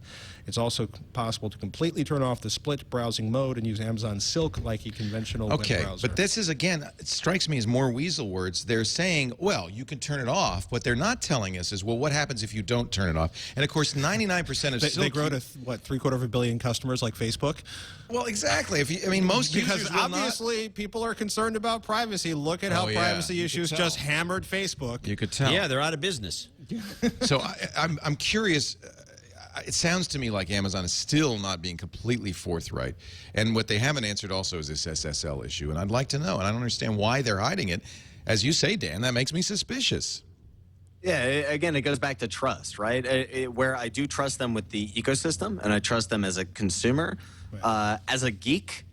It's also possible to completely turn off the split browsing mode and use Amazon Silk like a conventional web browser. But this is, again, it strikes me as more weasel words. They're saying, well, you can turn it off. What they're not telling us is, well, what happens if you don't turn it off? And, of course, 99% of Silk... They grow to, what, 750 million customers like Facebook? Well, exactly. Most users Because obviously people are concerned about privacy. Look at how privacy issues just hammered Facebook. You could tell. Yeah, they're out of business. So I'm curious... It sounds to me like Amazon is still not being completely forthright. And what they haven't answered also is this SSL issue. And I'd like to know, and I don't understand why they're hiding it. As you say, Dan, that makes me suspicious. Yeah, again, it goes back to trust, right? Where I do trust them with the ecosystem, and I trust them as a consumer. Right. As a geek,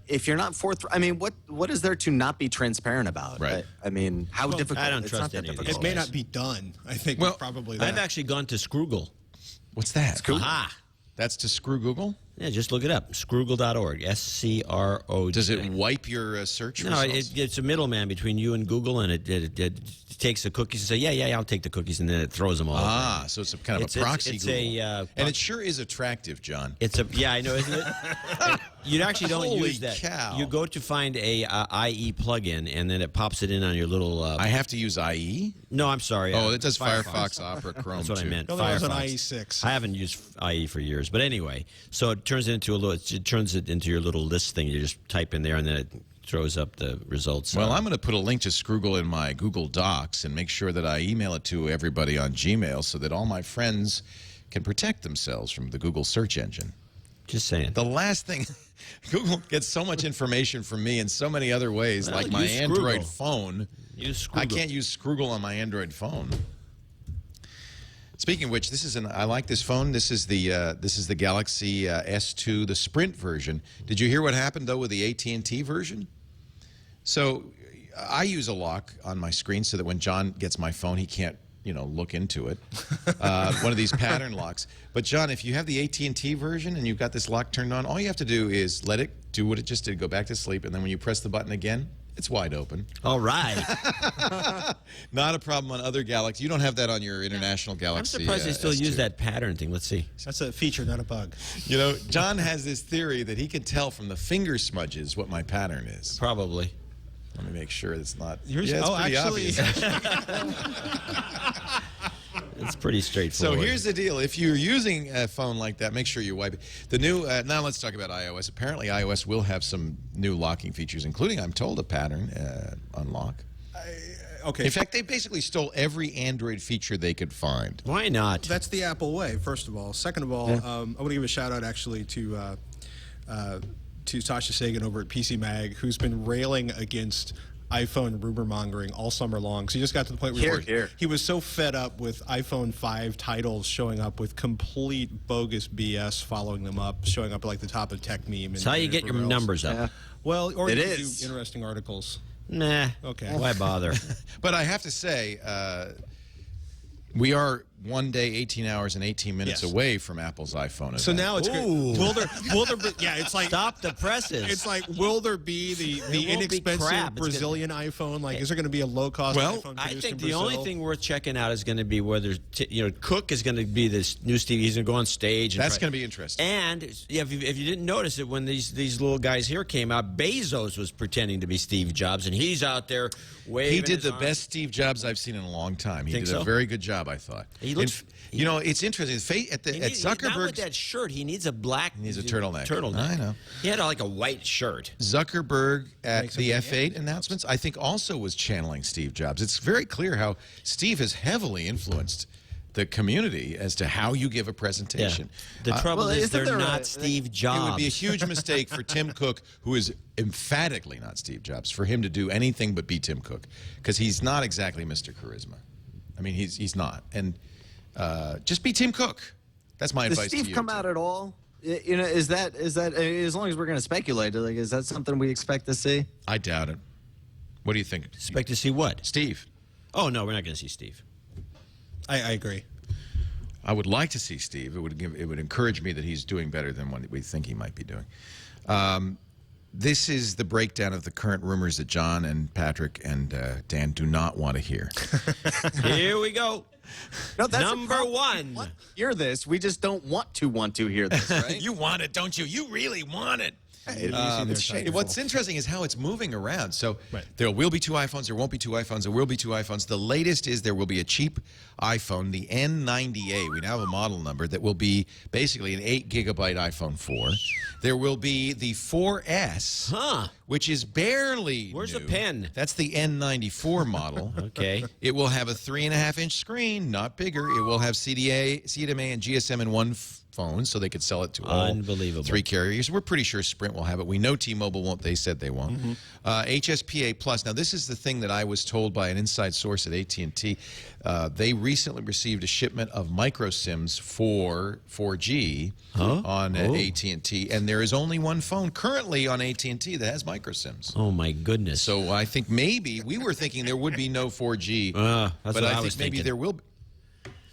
if you're not forthright, I mean, what is there to not be transparent about? Right. I mean, how difficult? I don't trust any of these. It may not be done. I think probably that. I've actually gone to Scroogle. What's that? Aha. That's to screw Google? Yeah, just look it up. Scroogle.org. SCROG. Does it wipe your search results? No, it's a middleman between you and Google, and it takes the cookies and says, yeah, I'll take the cookies, and then it throws them all. Ah, so it's a kind of a proxy Google. And it sure is attractive, John. Yeah, I know, isn't it? You actually don't use that. Cow. You go to find a IE plugin, and then it pops it in on your little... I have to use IE? No, I'm sorry. Oh, it does Firefox, Opera, Chrome, That's what I meant. No, that was an IE6. I haven't used IE for years. But anyway, so it turns it into your little list thing. You just type in there, and then it throws up the results. Well, I'm going to put a link to Scroogle in my Google Docs and make sure that I email it to everybody on Gmail so that all my friends can protect themselves from the Google search engine. Just saying. The last thing, Google gets so much information from me in so many other ways, like my Android phone. I can't use Scroogle on my Android phone. Speaking of which, I like this phone. This is the Galaxy S2, the Sprint version. Did you hear what happened though with the AT&T version? So I use a lock on my screen so that when John gets my phone, he can't, look into it. One of these pattern locks. But John, if you have the AT&T version and you've got this lock turned on, all you have to do is let it do what it just did, go back to sleep, and then when you press the button again, it's wide open. All right. Not a problem on other Galaxies. You don't have that on your international Galaxy. I'm surprised they still S2. use that pattern thing. Let's see. That's a feature, not a bug. John has this theory that he can tell from the finger smudges what my pattern is. Probably. Let me make sure it's not. It's pretty obvious. It's pretty straightforward. So here's the deal. If you're using a phone like that, make sure you wipe it. The new, now let's talk about iOS. Apparently iOS will have some new locking features, including, I'm told, a pattern unlock. Okay. In fact, they basically stole every Android feature they could find. Why not? That's the Apple way, first of all. Second of all, I want to give a shout out actually to Sasha Sagan over at PC Mag, who's been railing against iPhone rumor mongering all summer long. So he just got to the point where he was so fed up with iPhone 5 titles showing up with complete bogus BS following them up, showing up at like the top of Tech Meme. That's how you get your numbers up. Yeah. Well, or it you is. do interesting articles. Nah. Okay. Why bother? But I have to say, we are one day, 18 hours, and 18 minutes away from Apple's iPhone. So now it's good. Will there be, yeah, it's like stop the presses. It's like, will there be the inexpensive Brazilian iPhone? Like, is there going to be a low cost iPhone? I think the Brazil? only thing worth checking out is going to be whether Cook is going to be this new Steve. He's going to go on stage. And that's going to be interesting. And yeah, if you didn't notice it when these little guys here came out, Bezos was pretending to be Steve Jobs, and he's out there waving. He did his the arms. best Steve Jobs I've seen in a long time. He Think did so? a very good job, I thought. He looks. It's interesting. At Zuckerberg, not with that shirt. He needs a black. He needs a turtleneck. Turtleneck. I know. He had like a white shirt. Zuckerberg at the F8 announcements, I think, also was channeling Steve Jobs. It's very clear how Steve has heavily influenced the community as to how you give a presentation. Yeah. The trouble is they're not Steve Jobs. It would be a huge mistake for Tim Cook, who is emphatically not Steve Jobs, for him to do anything but be Tim Cook, because he's not exactly Mr. Charisma. I mean, he's not. And just be Tim Cook. That's my advice to you. Does Steve come out at all? You know, is that as long as we're going to speculate, like, is that something we expect to see? I doubt it. What do you think? Expect to see what? Steve. Oh no, we're not going to see Steve. I agree. I would like to see Steve. It would encourage me that he's doing better than what we think he might be doing. This is the breakdown of the current rumors that John and Patrick and Dan do not want to hear. Here we go. No, that's Number one. We want to hear this. We just don't want to hear this, right? You want it, don't you? You really want it. What's interesting is how it's moving around. So there will be 2 iPhones. There won't be 2 iPhones. There will be 2 iPhones. The latest is there will be a cheap iPhone, the N90A. We now have a model number that will be basically an 8-gigabyte iPhone 4. There will be the 4S, which is barely Where's new. the pen? That's the N94 model. Okay. It will have a 3.5-inch screen, not bigger. It will have CDMA and GSM in one phone, so they could sell it to all 3 carriers. We're pretty sure Sprint will have it. We know T-Mobile won't. They said they won't. HSPA Plus. Now, this is the thing that I was told by an inside source at AT&T. They recently received a shipment of micro SIMs for 4G on AT&T, and there is only one phone currently on AT&T that has micro SIMs. Oh my goodness! So I think maybe we were thinking there would be no 4G, that's but what I was think maybe thinking. there will be.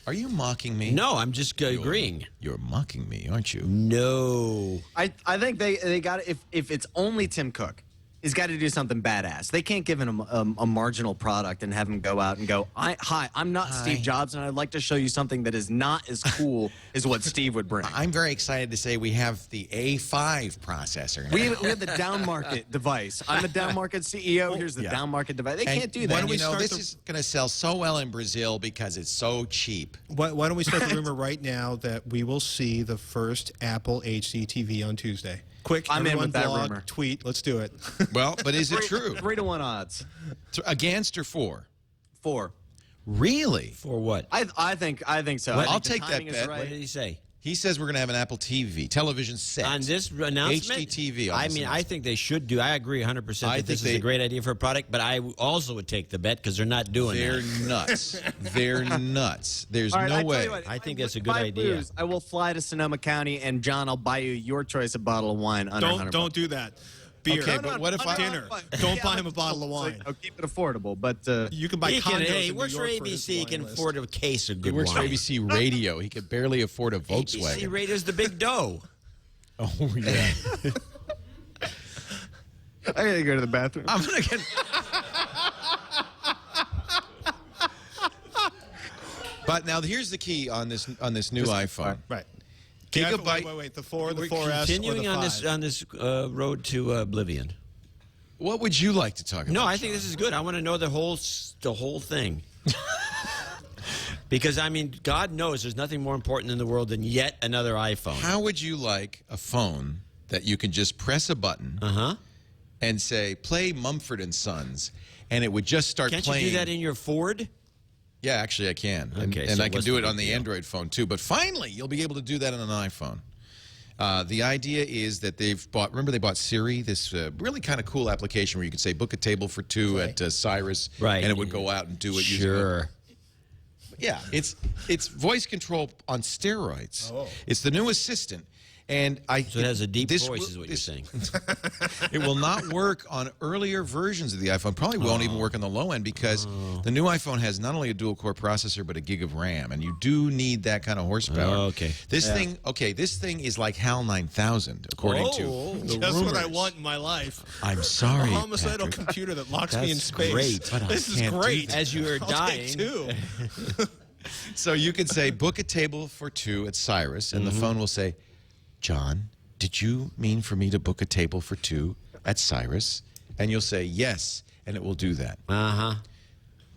Are you mocking me? No, I'm just agreeing. You're mocking me, aren't you? No. I think they got if it's only Tim Cook, he's got to do something badass. They can't give him a marginal product and have him go out and go, hi, I'm not Steve Jobs, and I'd like to show you something that is not as cool as what Steve would bring. I'm very excited to say we have the A5 processor. We have the down market device. I'm the down market CEO. Here's the down market device. They can't do that. This is going to sell so well in Brazil because it's so cheap. Why don't we start the rumor right now that we will see the first Apple HD TV on Tuesday? Quick, I'm in with that blog, rumor. Tweet, let's do it. Well, but is it true? 3-to-1 odds. Against or for? 4. Really? For what? I think so. I'll take that bet. Right. What did he say? He says we're going to have an Apple television set. On this announcement? HD TV. I mean, I think they should do. I agree 100% that this is a great idea for a product, but I also would take the bet because they're not doing They're that. nuts. They're nuts. There's All right, no I tell way. you what, I think if that's a good I idea. lose, I will fly to Sonoma County, and John, I'll buy you your choice of bottle of wine under $100. Don't do that. Beer. Okay, but what if dinner? Don't buy him a bottle of wine. I'll keep it affordable, but You can buy He can, condos hey, he in works New for York his ABC. He wine can list. afford a case of He good works for wine. ABC Radio. He could barely afford a Volkswagen. ABC Radio's the big dough. Oh, yeah. I gotta go to the bathroom. I'm going to get... But now here's the key on this new iPhone. Right. Gigabyte. Wait. The 4, the We're 4S, continuing or the 5. on this road to oblivion. What would you like to talk about? No, I think this is good. I want to know the whole thing. Because, I mean, God knows there's nothing more important in the world than yet another iPhone. How would you like a phone that you can just press a button and say, play Mumford & Sons, and it would just start Can't playing? you do that in your Ford? Yeah, actually I can. Okay, and so I can what's do the it on big the deal? Android phone too. But finally, you'll be able to do that on an iPhone. The idea is that they've bought, remember they bought Siri, this really kind of cool application where you could say book a table for 2 at Cyrus, Right. and it would go out and do it. Sure. Yeah, it's voice control on steroids. Oh. It's the new assistant, And So it has a deep voice, is what you're saying. It will not work on earlier versions of the iPhone. Probably won't even work on the low end because the new iPhone has not only a dual-core processor but a gig of RAM, and you do need that kind of horsepower. Okay. This thing is like HAL 9000, according to the Just rumors. what I want in my life. I'm sorry, A homicidal Patrick. computer that locks me in That's space. great, but I This is can't do great. that. As you are I'll dying. take two. So you could say, book a table for 2 at Cyrus, and the phone will say, John, did you mean for me to book a table for 2 at Cyrus? And you'll say, yes, and it will do that. Uh-huh.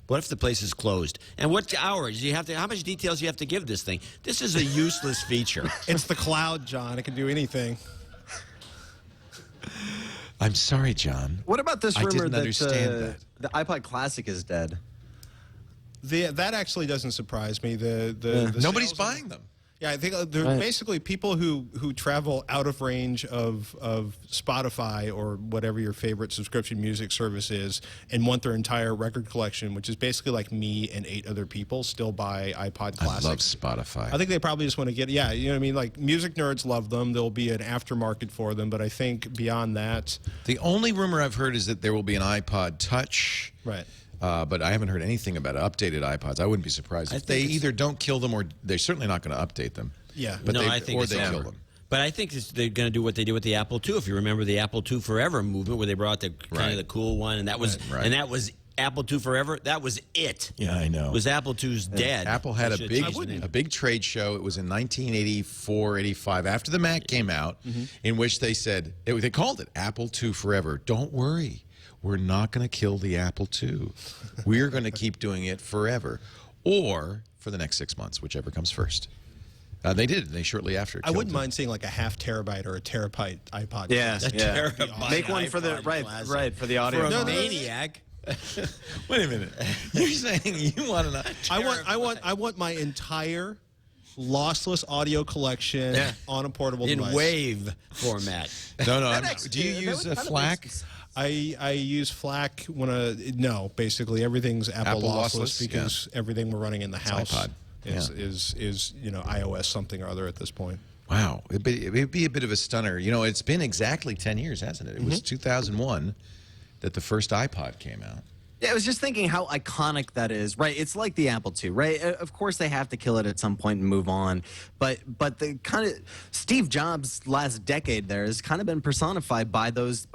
What if the place is closed? And what hours? You have to. How much details do you have to give this thing? This is a useless feature. It's the cloud, John. It can do anything. I'm sorry, John. What about this I rumor didn't that, understand that. the iPod Classic is dead? That actually doesn't surprise me. The Nobody's sales buying them. Yeah, I think they're basically people who travel out of range of Spotify or whatever your favorite subscription music service is and want their entire record collection, which is basically like me and 8 other people, still buy iPod Classics. I love Spotify. I think they probably just want to get, you know what I mean? Like, music nerds love them. There'll be an aftermarket for them, but I think beyond that... The only rumor I've heard is that there will be an iPod Touch. Right. But I haven't heard anything about updated iPods. I wouldn't be surprised if they either don't kill them or they're certainly not going to update them. Yeah. But no, they, I think or it's they over. kill them. But I think they're going to do what they did with the Apple II. If you remember the Apple II Forever movement, where they brought the kind of the cool one, and that was Apple II Forever. That was it. Yeah, I know. It was Apple II's dead. Apple had a big trade show. It was in 1984, 85, after the Mac came out, in which they said they called it Apple II Forever. Don't worry. We're not going to kill the Apple II. We're going to keep doing it forever, or for the next 6 months, whichever comes first. They did. They shortly after. I wouldn't mind seeing like a ½ terabyte or a terabyte iPod. Yeah, Terabyte. Make one for the right for the audio. For a maniac. Wait a minute. You're saying you want an? I want my entire lossless audio collection on a portable in device. WAV format. No. Do you use FLAC? I use FLAC when basically everything's Apple lossless because everything we're running in the house iPod. is iOS something or other at this point. Wow, it'd be a bit of a stunner. You know, it's been exactly 10 years, hasn't it? It was 2001 that the first iPod came out. Yeah, I was just thinking how iconic that is, right? It's like the Apple II, right? Of course, they have to kill it at some point and move on, but the kind of Steve Jobs' last decade there has kind of been personified by those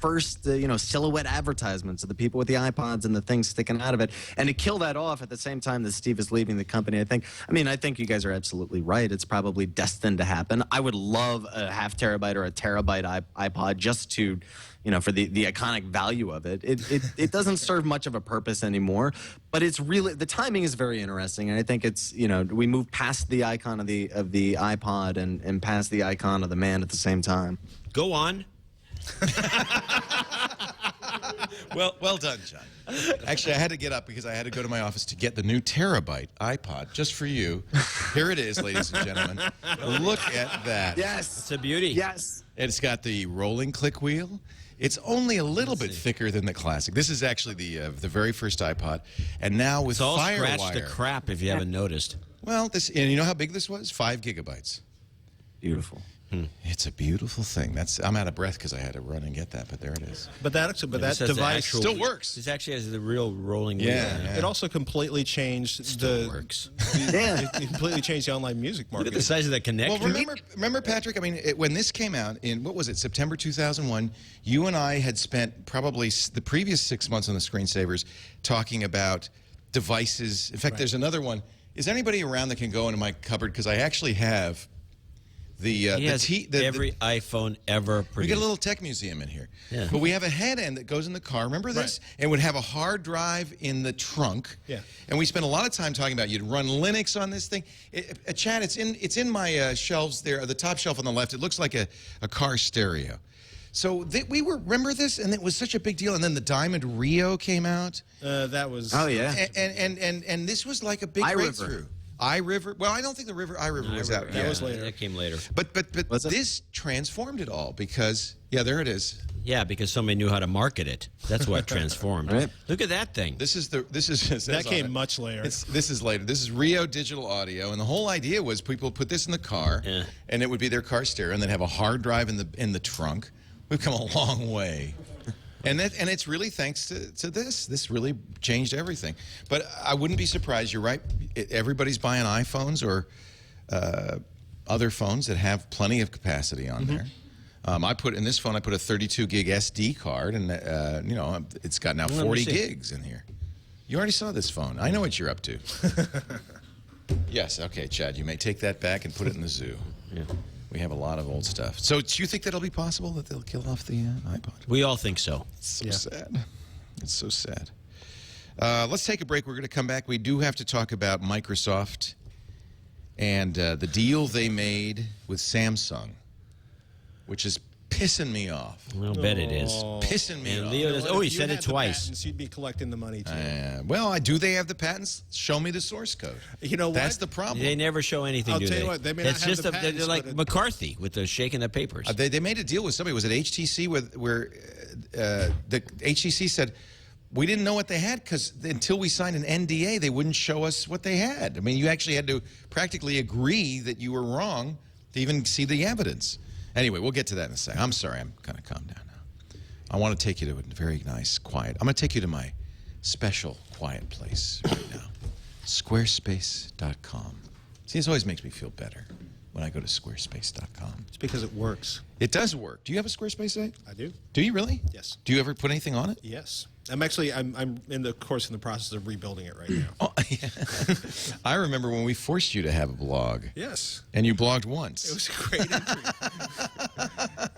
first silhouette advertisements of the people with the iPods and the things sticking out of it, and to kill that off at the same time that Steve is leaving the company, I think you guys are absolutely right. It's probably destined to happen. I would love a ½ terabyte or a terabyte iPod just to. For the iconic value of it. It doesn't serve much of a purpose anymore, but it's really, the timing is very interesting, and I think it's, we move past the icon of the iPod and past the icon of the man at the same time. Go on. Well done, John. Actually, I had to get up because I had to go to my office to get the new terabyte iPod just for you. Here it is, ladies and gentlemen. Look at that. Yes. It's a beauty. Yes. It's got the rolling click wheel. It's only a little bit thicker than the Classic. This is actually the very first iPod, and now with it's all FireWire. scratched to crap if you haven't noticed. Well, and you know how big this was? 5 gigabytes. Beautiful. It's a beautiful thing. I'm out of breath because I had to run and get that, but there it is. But that device still works. This actually has the real rolling wheel. Yeah. It also completely changed works. It completely changed the online music market. Look at the size of that connection. Well, remember, Patrick, when this came out in, what was it, September 2001, you and I had spent probably the previous 6 months on the Screensavers talking about devices. In fact, there's another one. Is there anybody around that can go into my cupboard? Because I actually have every iPhone ever produced. We got a little tech museum in here. Yeah. But we have a head end that goes in the car. Remember this? Right. And would have a hard drive in the trunk. Yeah. And we spent a lot of time talking about you'd run Linux on this thing. Chad, it's in my shelves there, the top shelf on the left. It looks like a car stereo. So remember this? And it was such a big deal. And then the Diamond Rio came out. That was... Oh, yeah. And this was like a big breakthrough. iRiver. Well, I don't think iRiver was out. That was later. That came later. But this transformed it all because, there it is. Yeah, because somebody knew how to market it. That's what transformed. Right. Look at that thing. This is That came much later. This is later. This is Rio Digital Audio, and the whole idea was people put this in the car, and it would be their car stereo, and they'd have a hard drive in the trunk. We've come a long way. And it's really thanks to this. This really changed everything. But I wouldn't be surprised. You're right. Everybody's buying iPhones or other phones that have plenty of capacity on there. In this phone, I put a 32 gig SD card, and it's got now 40 gigs in here. You already saw this phone. I know what you're up to. Yes. Okay, Chad. You may take that back and put it in the zoo. Yeah. We have a lot of old stuff. So do you think that'll be possible, that they'll kill off the iPod? We all think so. It's so sad. It's so sad. Let's take a break. We're going to come back. We do have to talk about Microsoft and the deal they made with Samsung, which is pissing me off. I'll bet it is. Pissing me off. Leo does, he said it twice. Patents, you'd be collecting the money, too. Well, do they have the patents? Show me the source code. You know what? That's the problem. They never show anything, do I'll tell they? you what, they may not have the patents, they're like but McCarthy with the shaking the papers. They made a deal with somebody. Was it HTC where the HTC said, we didn't know what they had because until we signed an NDA, they wouldn't show us what they had. I mean, you actually had to practically agree that you were wrong to even see the evidence. Anyway, we'll get to that in a second. I'm sorry, I'm kind of calmed down now. I want to take you to a very nice, quiet. I'm going to take you to my special quiet place right now. Squarespace.com. See, this always makes me feel better when I go to squarespace.com. It's because it works. It does work. Do you have a Squarespace site? I do. Do you really? Yes. Do you ever put anything on it? Yes. I'm in the process of rebuilding it right now. Oh, yeah. I remember when we forced you to have a blog. Yes. And you blogged once. It was a great entry.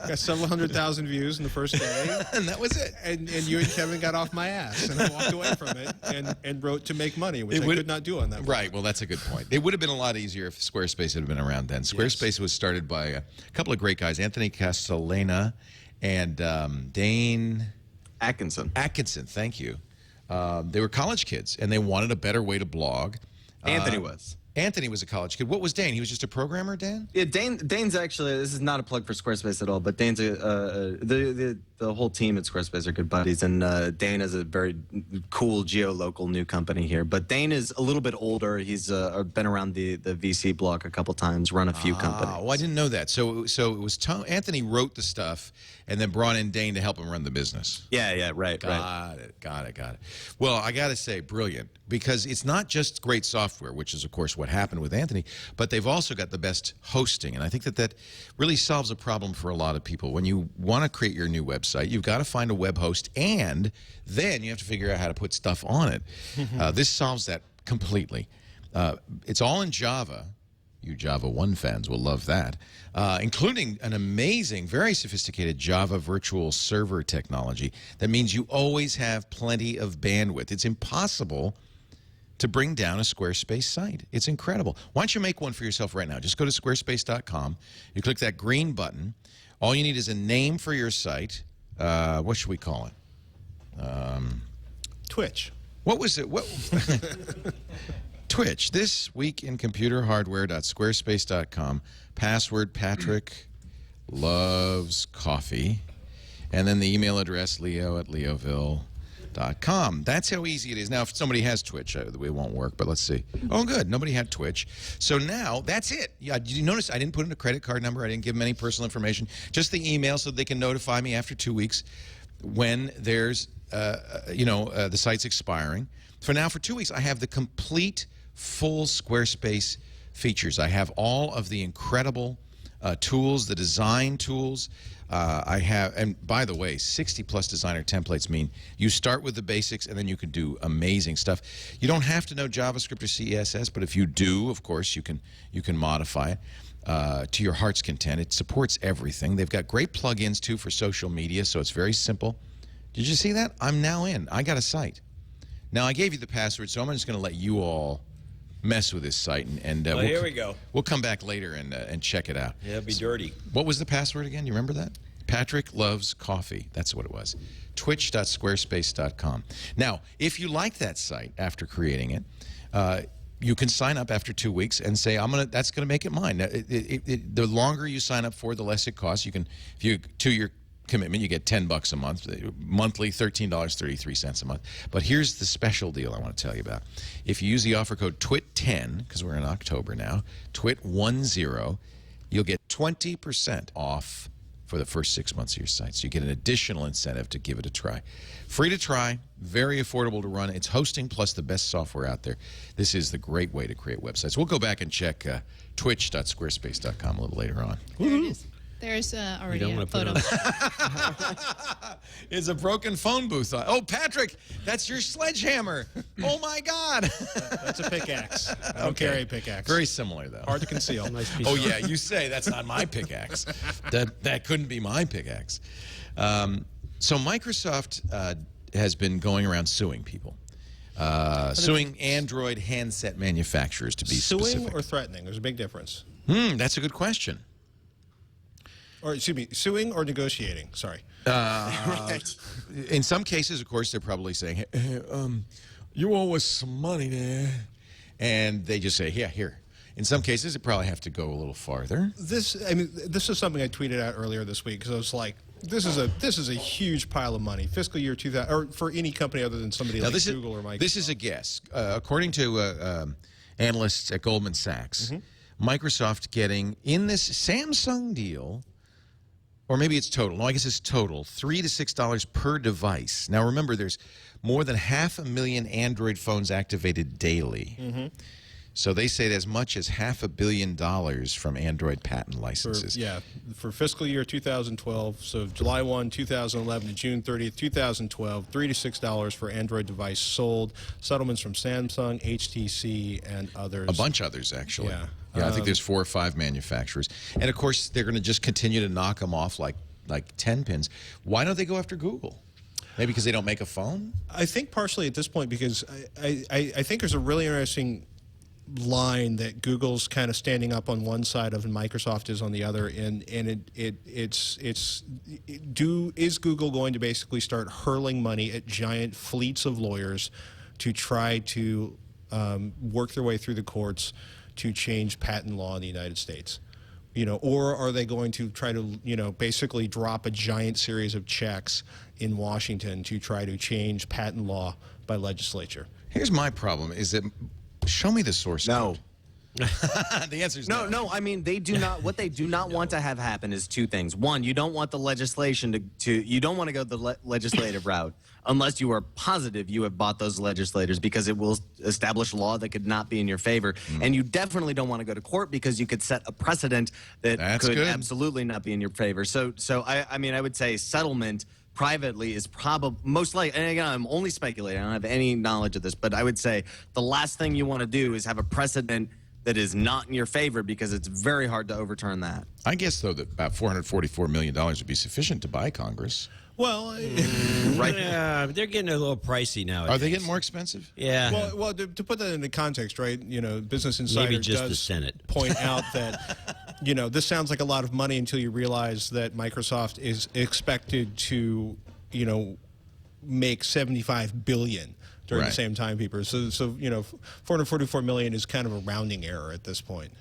Got several 100,000 views in the first day. And that was it. And you and Kevin got off my ass, and I walked away from it and wrote to make money, which I could not do on that. Right. Well, that's a good point. It would have been a lot easier if Squarespace had been around then. Squarespace was started by a couple of great guys, Anthony Castellana and Dane Atkinson. Atkinson, thank you. They were college kids, and they wanted a better way to blog. Anthony was. Anthony was a college kid. What was Dane? He was just a programmer, Dan? Yeah, Dane's actually, this is not a plug for Squarespace at all, but Dane's the whole team at Squarespace are good buddies, and Dane is a very cool geo-local new company here. But Dane is a little bit older. He's been around the VC block a couple times, run a few companies. Oh, I didn't know that. So it was Anthony wrote the stuff and then brought in Dane to help him run the business. Yeah, right. Got it. Well, I got to say, brilliant, because it's not just great software, which is, of course, what happened with Anthony, but they've also got the best hosting, and I think that really solves a problem for a lot of people. When you want to create your new website, you've got to find a web host, and then you have to figure out how to put stuff on it. This solves that completely. It's all in Java. You Java 1 fans will love that, including an amazing, very sophisticated Java virtual server technology. That means you always have plenty of bandwidth. It's impossible to bring down a Squarespace site. It's incredible. Why don't you make one for yourself right now? Just go to squarespace.com. You click that green button. All you need is a name for your site. What should we call it? Twitch. What was it? What? Twitch. This week in computerhardware.squarespace.com. Password Patrick loves coffee. And then the email address leo@leoville.com. That's how easy it is. Now, if somebody has Twitch, it won't work, but let's see. Oh, good. Nobody had Twitch. So now, that's it. Yeah, did you notice I didn't put in a credit card number? I didn't give them any personal information. Just the email so they can notify me after 2 weeks when there's, the site's expiring. For now, for 2 weeks, I have the complete, full Squarespace features. I have all of the incredible tools, the design tools. I have, and by the way, 60+ designer templates mean you start with the basics and then you can do amazing stuff. You don't have to know JavaScript or CSS, but if you do, of course, you can modify it to your heart's content. It supports everything. They've got great plugins too for social media, so it's very simple. Did you see that? I'm now in. I got a site. Now I gave you the password, so I'm just going to let you all mess with this site, and here we go. We'll come back later and check it out. Yeah, it'll be dirty. What was the password again? You remember that? Patrick loves coffee. That's what it was. Twitch.squarespace.com. Now, if you like that site after creating it, you can sign up after 2 weeks and say, "That's gonna make it mine." The longer you sign up for, the less it costs. You can, if you to your commitment. You get $10 a month, monthly $13.33 a month. But here's the special deal I want to tell you about. If you use the offer code TWiT10, because we're in October now, TWiT10, you'll get 20% off for the first 6 months of your site. So you get an additional incentive to give it a try. Free to try, very affordable to run. It's hosting plus the best software out there. This is the great way to create websites. We'll go back and check twitch.squarespace.com a little later on. There it is. There's already a photo. It's a broken phone booth. Oh, Patrick, that's your sledgehammer. Oh, my God. That's a pickaxe. I don't carry a pickaxe. Very similar, though. Hard to conceal. Oh, yeah, you say that's not my pickaxe. That couldn't be my pickaxe. So Microsoft has been going around suing people. Suing Android handset manufacturers, to be specific. Suing or threatening? There's a big difference. That's a good question. Or, excuse me, suing or negotiating? Sorry. Right. In some cases, of course, they're probably saying, hey, you owe us some money there. And they just say, yeah, here. In some cases, they probably have to go a little farther. This is something I tweeted out earlier this week because I was like, this is a huge pile of money. Fiscal year 2000, or for any company other than somebody like Google or Microsoft. This is a guess. According to analysts at Goldman Sachs, Microsoft getting in this Samsung deal, or maybe it's total. No, I guess it's total. $3 to $6 per device. Now, remember, there's more than 500,000 Android phones activated daily. So they say as much as $500 million from Android patent licenses. For fiscal year 2012, so July 1, 2011 to June 30th, 2012, $3 to $6 for Android device sold. Settlements from Samsung, HTC, and others. A bunch of others, actually. Yeah, I think there's 4 or 5 manufacturers. And, of course, they're going to just continue to knock them off like 10 pins. Why don't they go after Google? Maybe because they don't make a phone? I think partially at this point because I think there's a really interesting line that Google's kind of standing up on one side of and Microsoft is on the other, and is Google going to basically start hurling money at giant fleets of lawyers to try to work their way through the courts to change patent law in the United States? Or are they going to try to, basically drop a giant series of checks in Washington to try to change patent law by legislature? Here's my problem, is that show me the source code. The answer is no. No, I mean, they do not. What they do not want to have happen is 2 things. One, you don't want the legislation you don't want to go the legislative route unless you are positive you have bought those legislators, because it will establish law that could not be in your favor. And you definitely don't want to go to court because you could set a precedent that could absolutely not be in your favor. So I mean, I would say settlement privately is probably most likely, and again, I'm only speculating, I don't have any knowledge of this, but I would say the last thing you want to do is have a precedent that is not in your favor, because it's very hard to overturn that. I guess, though, that about $444 million would be sufficient to buy Congress. Well, right. Yeah, they're getting a little pricey now. Are they getting more expensive? Yeah. Well, to put that into context, right? Business Insider Maybe just does the Senate point out that this sounds like a lot of money until you realize that Microsoft is expected to, make $75 billion during the same time period. So $444 million is kind of a rounding error at this point.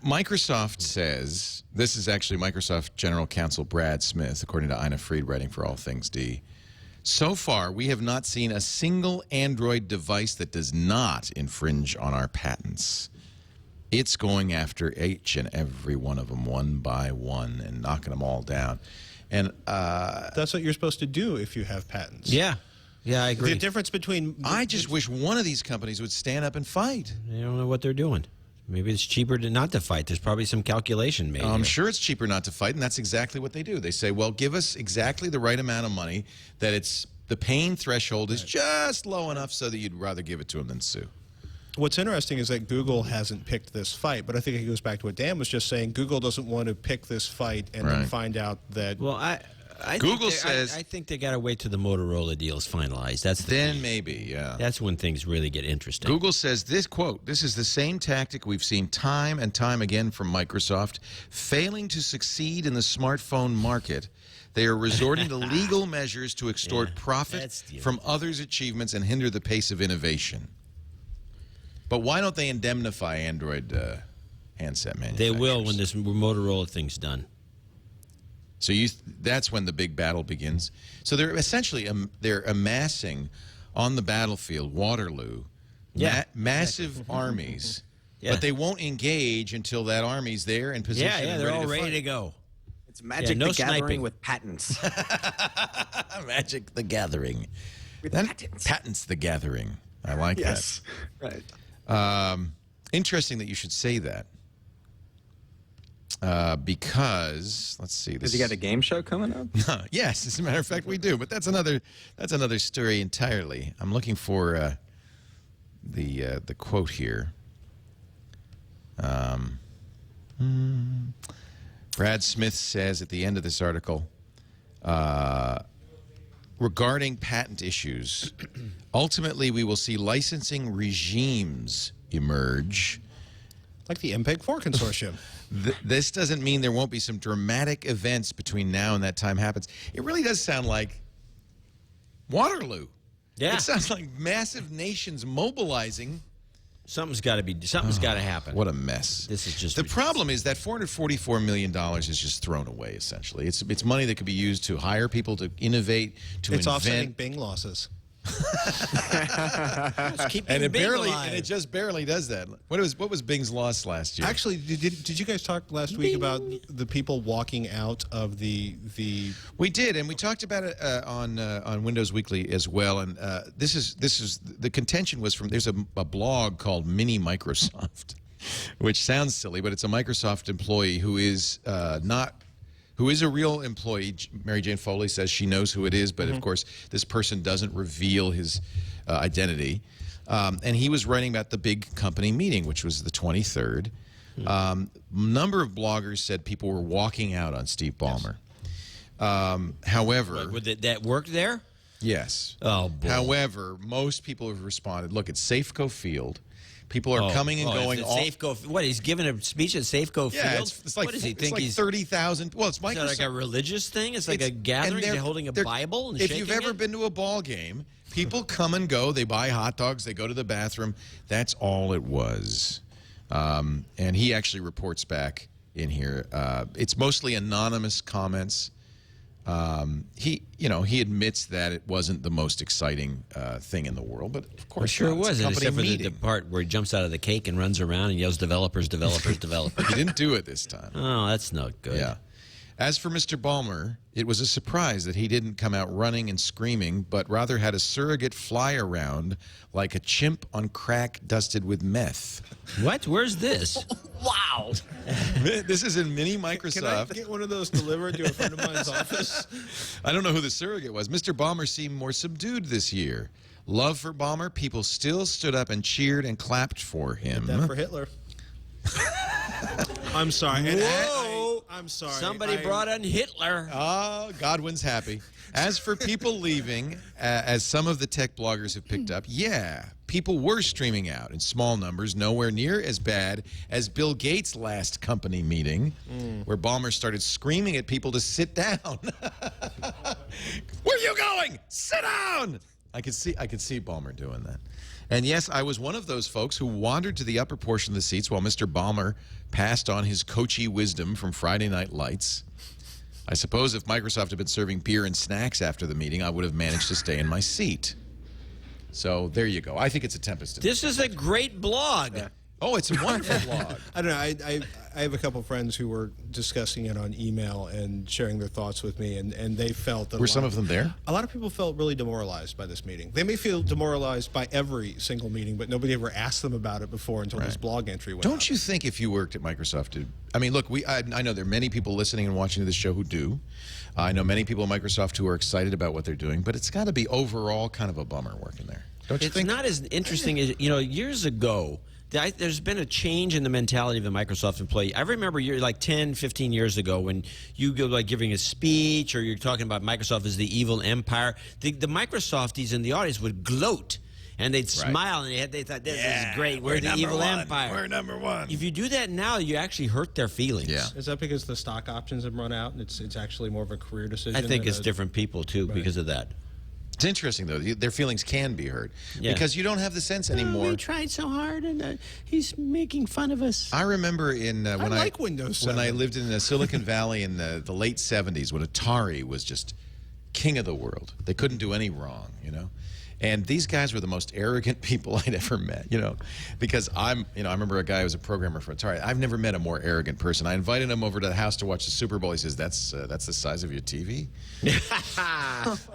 Microsoft says, this is actually Microsoft General Counsel Brad Smith, according to Ina Fried, writing for All Things D. So far, we have not seen a single Android device that does not infringe on our patents. It's going after each and every one of them one by one and knocking them all down. And that's what you're supposed to do if you have patents. Yeah, I agree. The difference between... I just wish one of these companies would stand up and fight. They don't know what they're doing. Maybe it's cheaper not to fight. There's probably some calculation made. I'm sure it's cheaper not to fight, and that's exactly what they do. They say, well, give us exactly the right amount of money, that the pain threshold is just low enough so that you'd rather give it to them than sue. What's interesting is that Google hasn't picked this fight, but I think it goes back to what Dan was just saying. Google doesn't want to pick this fight and then find out that... Well, Google says... I think they got to wait till the Motorola deal is finalized. Then maybe, yeah. That's when things really get interesting. Google says this, quote, "This is the same tactic we've seen time and time again from Microsoft. Failing to succeed in the smartphone market, they are resorting to legal measures to extort profit from others' achievements and hinder the pace of innovation." But why don't they indemnify Android handset manufacturers? They will when this Motorola thing's done. So that's when the big battle begins. So they're essentially they're amassing on the battlefield, Waterloo, massive armies, but they won't engage until that army's there in position. Yeah, they're all ready to go. It's Magic the Gathering with patents. Magic the Gathering. With patents. Patents the Gathering. I like that. Right. Interesting that you should say that. Because let's see. Because you got a game show coming up? Yes, as a matter of fact, we do. But that's another story entirely. I'm looking for the quote here. Brad Smith says at the end of this article, regarding patent issues, ultimately we will see licensing regimes emerge. Like the MPEG-4 consortium. This doesn't mean there won't be some dramatic events between now and that time happens. It really does sound like Waterloo. Yeah. It sounds like massive nations mobilizing. Something's got to happen. What a mess. This is just the problem is that $444 million is just thrown away, essentially. It's money that could be used to hire people to innovate, to invent. It's offsetting Bing losses. And it just barely does that. What was Bing's loss last year? Actually, did you guys talk last week about the people walking out of the? We did, and we talked about it on Windows Weekly as well. And this is the contention was from there's a blog called Mini Microsoft, which sounds silly, but it's a Microsoft employee who is who is a real employee. Mary Jane Foley says she knows who it is, but of course this person doesn't reveal his identity. And he was writing about the big company meeting, which was the 23rd. Number of bloggers said people were walking out on Steve Ballmer. However... that worked there? Yes. Oh, boy. However, most people have responded, look, it's Safeco Field. People are coming and going. What, he's giving a speech at Safeco Field? Yeah, it's like, what does he think? It's like 30,000. Well, it's Microsoft. Is that like a religious thing? It's like a gathering. They're holding a Bible and if you've ever been to a ball game, people come and go. They buy hot dogs. They go to the bathroom. That's all it was. And he actually reports back in here. It's mostly anonymous comments. He admits that it wasn't the most exciting thing in the world, but of course, sure it was, except for the part where he jumps out of the cake and runs around and yells, "Developers, developers, developers." He didn't do it this time. Oh, that's not good. Yeah. As for Mr. Ballmer, it was a surprise that he didn't come out running and screaming, but rather had a surrogate fly around like a chimp on crack dusted with meth. What? Where's this? Wow. This is in Mini Microsoft. Can I get one of those delivered to a friend of mine's office? I don't know who the surrogate was. Mr. Ballmer seemed more subdued this year. Love for Ballmer, people still stood up and cheered and clapped for him. That for Hitler. I'm sorry. Whoa. I'm sorry. Somebody brought in Hitler. Oh, Godwin's happy. As for people leaving, as some of the tech bloggers have picked up, people were streaming out in small numbers, nowhere near as bad as Bill Gates' last company meeting, where Ballmer started screaming at people to sit down. Where are you going? Sit down! I could see Ballmer doing that. And yes, I was one of those folks who wandered to the upper portion of the seats while Mr. Ballmer passed on his coachy wisdom from Friday Night Lights. I suppose if Microsoft had been serving beer and snacks after the meeting, I would have managed to stay in my seat. So there you go. I think it's a tempest. This is a great blog. Yeah. Oh, it's a wonderful blog. I don't know. I have a couple of friends who were discussing it on email and sharing their thoughts with me, and they felt that were some of them there? A lot of people felt really demoralized by this meeting. They may feel demoralized by every single meeting, but nobody ever asked them about it before until this blog entry went Don't you think if you worked at Microsoft, I mean, look, I know there are many people listening and watching this show who do. I know many people at Microsoft who are excited about what they're doing, but it's got to be overall kind of a bummer working there. Don't you think? It's not as interesting as, years ago, there's been a change in the mentality of a Microsoft employee. I remember like 10, 15 years ago when you go like giving a speech or you're talking about Microsoft as the evil empire, the Microsofties in the audience would gloat. And they'd smile, and they thought, this is great. We're the evil empire. We're number one. If you do that now, you actually hurt their feelings. Yeah. Is that because the stock options have run out and it's actually more of a career decision? I think it's different people, too, because of that. It's interesting, though. Their feelings can be hurt because you don't have the sense anymore. We tried so hard, and he's making fun of us. I remember when I like Windows 7. When I lived in Silicon Valley in the late 70s, when Atari was just king of the world. They couldn't do any wrong, you know. And these guys were the most arrogant people I'd ever met, you know, because I remember a guy who was a programmer for Atari. I've never met a more arrogant person. I invited him over to the house to watch the Super Bowl. He says, "That's the size of your TV."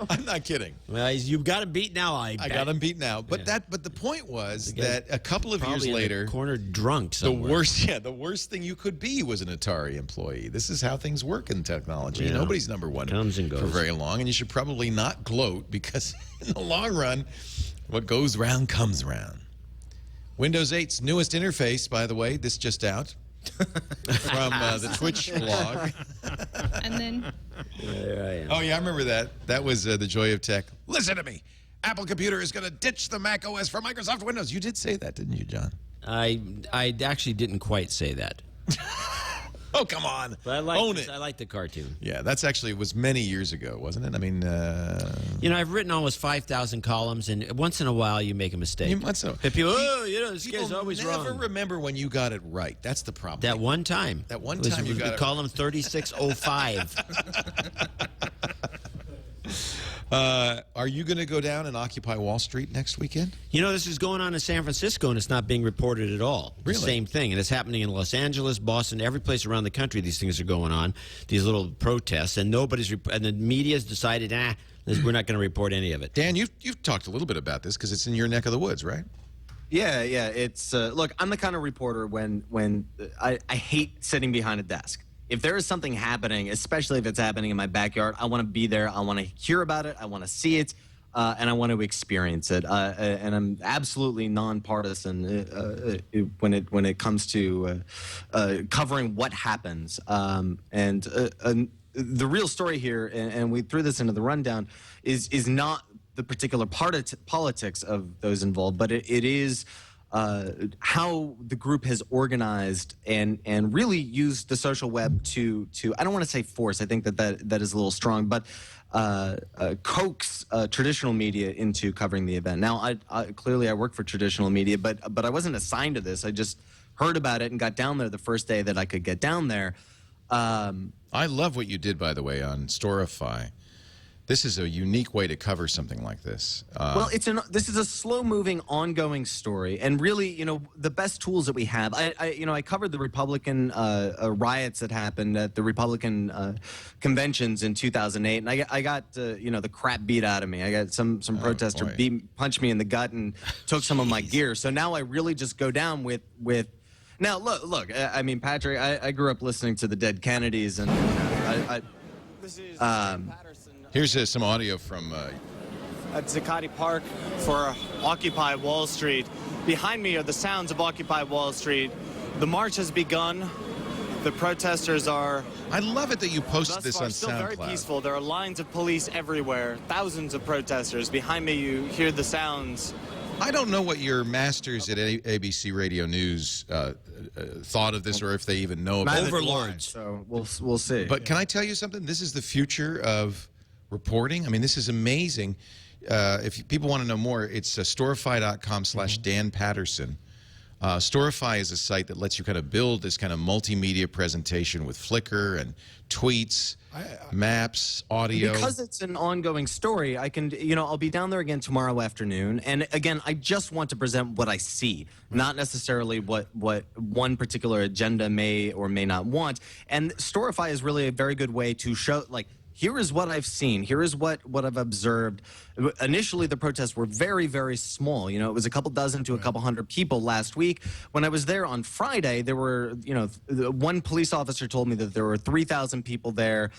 I'm not kidding. Well, you've got him beat now. I got him beat now. But but the point was that a couple of years later, corner drunk somewhere. The worst thing you could be was an Atari employee. This is how things work in technology. Yeah. Nobody's number one Comes and goes. for very long, and you should probably not gloat because in the long run, what goes round comes round. Windows 8's newest interface, by the way, this just out from the Twitch blog. And then There I am. Oh yeah, I remember that. That was the joy of tech. Listen to me. Apple Computer is going to ditch the Mac OS for Microsoft Windows. You did say that, didn't you, John? I actually didn't quite say that. Oh, come on. But Own it. I like the cartoon. Yeah, that's actually was many years ago, wasn't it? I mean, you know, I've written almost 5,000 columns, and once in a while you make a mistake. And people, this guy's always wrong. Never remember when you got it right. That's the problem. That one time. That one time you got it. Column 3605. Are you going to go down and occupy Wall Street next weekend? You know, this is going on in San Francisco, and it's not being reported at all. Really? The same thing. And it's happening in Los Angeles, Boston, every place around the country these things are going on, these little protests, and and the media's decided, we're not going to report any of it. Dan, you've talked a little bit about this because it's in your neck of the woods, right? Yeah. It's look, I'm the kind of reporter when I hate sitting behind a desk. If there is something happening, especially if it's happening in my backyard, I want to be there. I want to hear about it. I want to see it, and I want to experience it. And I'm absolutely nonpartisan when it comes to covering what happens. The real story here, and we threw this into the rundown, is not the particular politics of those involved, but it is. How the group has organized and really used the social web to I don't want to say force, I think that is a little strong, but coax traditional media into covering the event. Now, clearly I work for traditional media, but I wasn't assigned to this. I just heard about it and got down there the first day that I could get down there. I love what you did, by the way, on Storify. This is a unique way to cover something like this. Well, this is a slow-moving, ongoing story, and really, you know, the best tools that we have. I covered the Republican riots that happened at the Republican conventions in 2008, and I got the crap beat out of me. I got some protester punched me in the gut and took some of my gear. So now I really just go down with. Now look. I mean, Patrick, I grew up listening to the Dead Kennedys, and This is Patterson. Here's some audio from at Zuccotti Park for Occupy Wall Street. Behind me are the sounds of Occupy Wall Street. The march has begun. The protesters are. I love it that you posted this on still SoundCloud. very peaceful. There are lines of police everywhere. Thousands of protesters. Behind me, you hear the sounds. I don't know what your masters at ABC Radio News thought of this, or if they even know about it. Overlords. So we'll see. But can I tell you something? This is the future of reporting. I mean, this is amazing. If people want to know more, it's storify.com/Dan Patterson. Storify is a site that lets you kind of build this kind of multimedia presentation with Flickr and tweets, maps, audio. Because it's an ongoing story, I can, I'll be down there again tomorrow afternoon. And again, I just want to present what I see, not necessarily what one particular agenda may or may not want. And Storify is really a very good way to show, like, here is what I've seen. Here is what I've observed. Initially, the protests were very, very small. You know, it was a couple dozen to a couple hundred people last week. When I was there on Friday, there were, one police officer told me that there were 3,000 people there.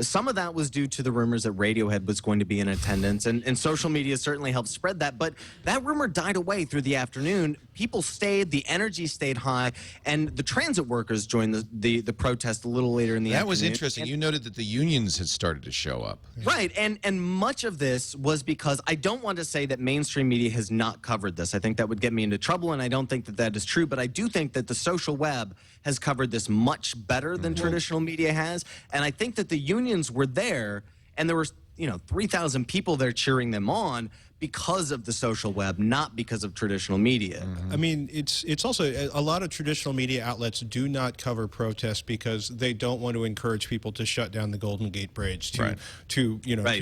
Some of that was due to the rumors that Radiohead was going to be in attendance, and social media certainly helped spread that. But that rumor died away through the afternoon. People stayed, the energy stayed high, and the transit workers joined the protest a little later in the afternoon. That was interesting. And, you noted that the unions had started to show up. Right, and much of this was because I don't want to say that mainstream media has not covered this. I think that would get me into trouble, and I don't think that is true. But I do think that the social web has covered this much better than traditional media has, and I think that the unions were there, and there were 3,000 people there cheering them on because of the social web, not because of traditional media. I mean, it's also a lot of traditional media outlets do not cover protests because they don't want to encourage people to shut down the Golden Gate Bridge, to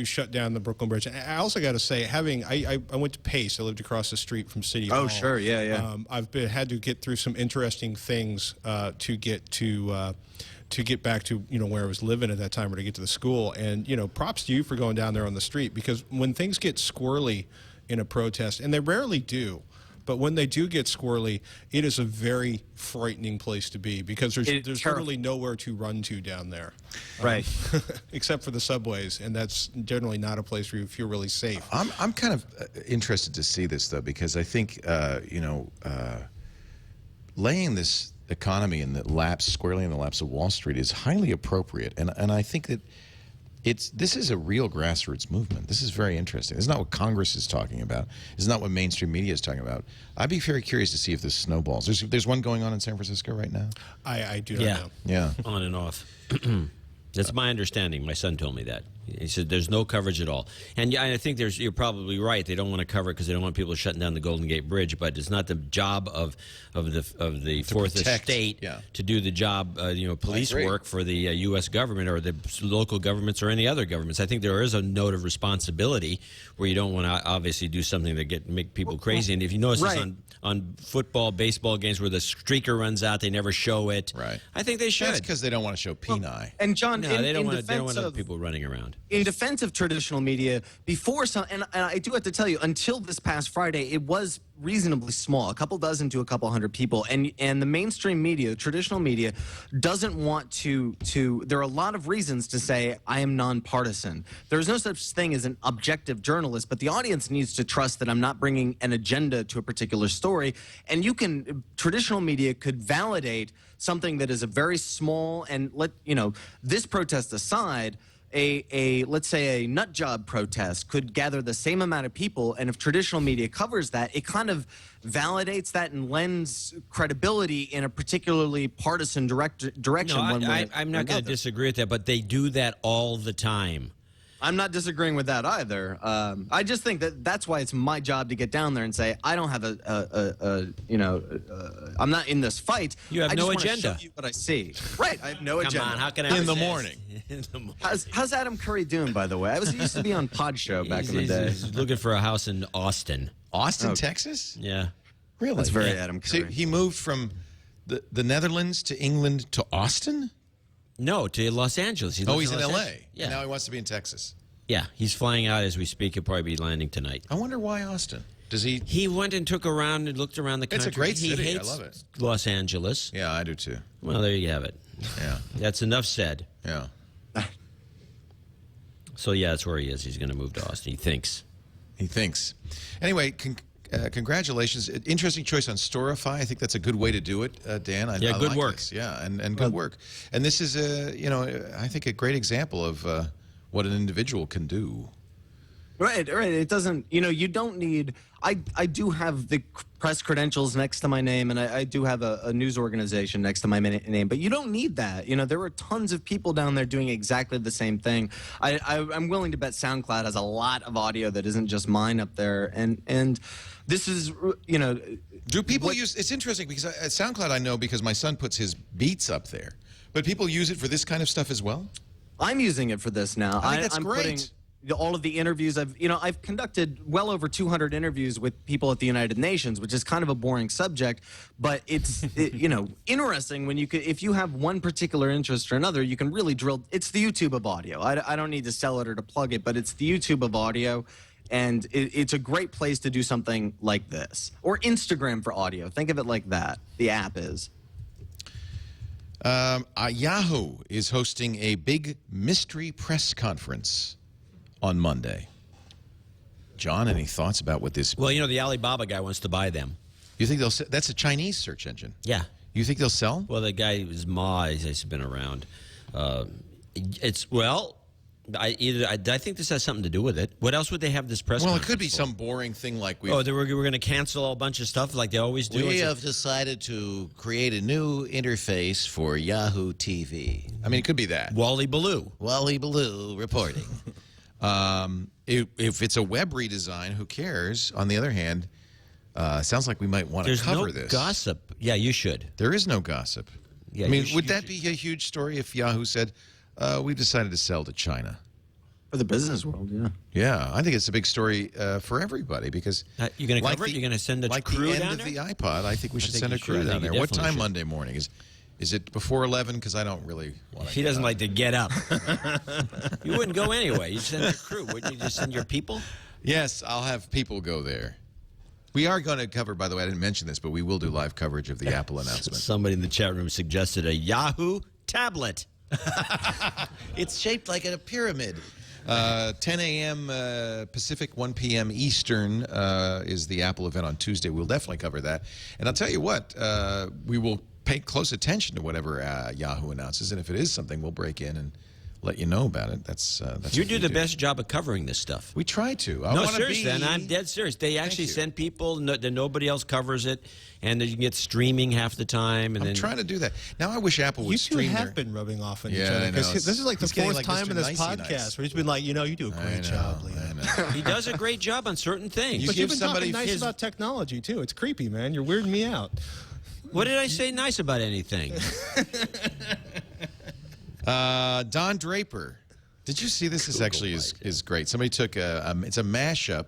shut down the Brooklyn Bridge. And I also got to say, I went to Pace. I lived across the street from City Hall. Oh, sure, yeah. I've had to get through some interesting things to get back to where I was living at that time, or to get to the school. And props to you for going down there on the street, because when things get squirrely in a protest, and they rarely do, but when they do get squirrely, it is a very frightening place to be, because there's literally nowhere to run to down there, right? Except for the subways, and that's generally not a place where you feel really safe. I'm kind of interested to see this, though, because I think laying this economy squarely in the laps of Wall Street is highly appropriate, and I think that this is a real grassroots movement. This is very interesting. This is not what Congress is talking about. This is not what mainstream media is talking about. I'd be very curious to see if this snowballs. There's one going on in San Francisco right now. I do not know. Yeah, on and off. That's my understanding. My son told me that. He said there's no coverage at all. And I think you're probably right. They don't want to cover it because they don't want people shutting down the Golden Gate Bridge. But it's not the job of the Fourth Estate to do the job, police work for the U.S. government or the local governments or any other governments. I think there is a note of responsibility where you don't want to obviously do something that make people crazy. And if you notice this on football, baseball games where the streaker runs out, they never show it. Right. I think they should. That's because they don't want to show peni. And John, no, they don't want other people running around. In defense of traditional media, and I do have to tell you, until this past Friday, it was reasonably small, a couple dozen to a couple hundred people, and the mainstream media, traditional media, doesn't want to. There are a lot of reasons to say I am nonpartisan. There's no such thing as an objective journalist, but the audience needs to trust that I'm not bringing an agenda to a particular story. And traditional media could validate something that is a very small, and this protest aside, let's say a nut job protest could gather the same amount of people, and if traditional media covers that, it kind of validates that and lends credibility in a particularly partisan direction. No, I'm not going to disagree with that, but they do that all the time. I'm not disagreeing with that either. I just think that's why it's my job to get down there and say I don't have I'm not in this fight. You have no agenda. I just want to show you what I see. Right, I have no agenda. Come on, how can I in the morning? How's Adam Curry doing, by the way? I used to be on Pod Show back in the day. He's looking for a house in Austin. Texas? Yeah. Really? That's very Adam Curry. So he moved from the Netherlands to England to Austin? No, to Los Angeles. He's in L.A. Yeah. Now he wants to be in Texas. Yeah, he's flying out as we speak. He'll probably be landing tonight. I wonder why Austin. Does he? He went and took around and looked around the country. It's a great city. He hates I love it. Los Angeles. Yeah, I do too. Well, there you have it. Yeah. That's enough said. Yeah. So, yeah, that's where he is. He's going to move to Austin. He thinks. Anyway, congratulations. Interesting choice on Storify. I think that's a good way to do it, Dan. I good like work. This. Yeah, and good work. And this is, I think a great example of what an individual can do. Right. It doesn't, you don't need, I do have the press credentials next to my name, and I do have a news organization next to my name, but you don't need that. There are tons of people down there doing exactly the same thing. I'm willing to bet SoundCloud has a lot of audio that isn't just mine up there, and this is, Do people use, it's interesting because SoundCloud I know because my son puts his beats up there, but people use it for this kind of stuff as well? I'm using it for this now. I think that's I'm great. Putting all of the interviews I've conducted well over 200 interviews with people at the United Nations, which is kind of a boring subject, but it's interesting when if you have one particular interest or another, you can really drill. It's the YouTube of audio. I don't need to sell it or to plug it, but it's the YouTube of audio, and it's a great place to do something like this, or Instagram for audio. Think of it like that. The app is. Yahoo is hosting a big mystery press conference on Monday. John, any thoughts about what this... Well, the Alibaba guy wants to buy them. You think they'll sell? That's a Chinese search engine. Yeah. You think they'll sell? Well, the guy is Ma. He's been around. I think this has something to do with it. What else would they have this press Well, it conference could be for? some boring thing like we... Oh, we're going to cancel a bunch of stuff like they always do? We have decided to create a new interface for Yahoo TV. I mean, it could be that. Wally Ballou. Wally Ballou reporting. If it's a web redesign, who cares? On the other hand, sounds like we might want to cover this. There's no gossip. Yeah, you should. There is no gossip. Yeah, I mean, would that be a huge story if Yahoo said, we've decided to sell to China? For the business world, yeah. Yeah, I think it's a big story for everybody because you're going to cover it. You're going to send a crew the end down of there? the iPod. I think we should send a crew down there. What time Monday morning is it before 11? Because I don't really want to. He doesn't like to get up. You wouldn't go anyway. You'd send your crew. Wouldn't you just send your people? Yes, I'll have people go there. We are going to cover, by the way, I didn't mention this, but we will do live coverage of the Apple announcement. Somebody in the chat room suggested a Yahoo tablet. It's shaped like a pyramid. 10 a.m. Pacific, 1 p.m. Eastern is the Apple event on Tuesday. We'll definitely cover that. And I'll tell you what, we will pay close attention to whatever Yahoo announces. And if it is something, we'll break in and let you know about it. That's you do the best job of covering this stuff. We try to. No, seriously, and I'm dead serious. They actually send people that nobody else covers it, and you can get streaming half the time. And I'm trying to do that. Now I wish Apple would stream. You two have been rubbing off on each Yeah, other. I know. This is like the fourth time in this Mr. podcast where he's been like, you do a great job, Liam. He does a great job on certain things. But you've been talking nice about technology, too. It's creepy, man. You're weirding me out. What did I say nice about anything? Don Draper. Did you see this? This actually is great. Somebody took it's a mashup.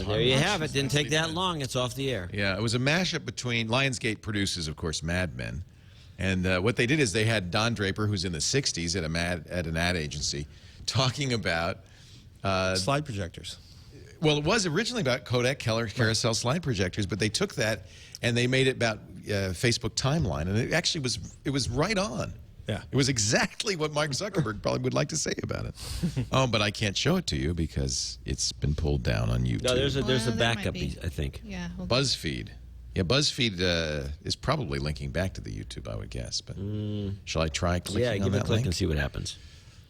There you have it. Didn't take that long. It's off the air. Yeah, it was a mashup between Lionsgate produces, of course, Mad Men, and what they did is they had Don Draper, who's in the '60s at an ad agency, talking about slide projectors. Well, it was originally about Kodak carousel slide projectors, but they took that and they made it about Facebook timeline, and it actually was right on. Yeah, it was exactly what Mark Zuckerberg probably would like to say about it. But I can't show it to you because it's been pulled down on YouTube. No, there's a backup, I think. Yeah. BuzzFeed. Yeah, BuzzFeed is probably linking back to the YouTube, I would guess. But shall I try clicking on that give it a click link? and see what happens.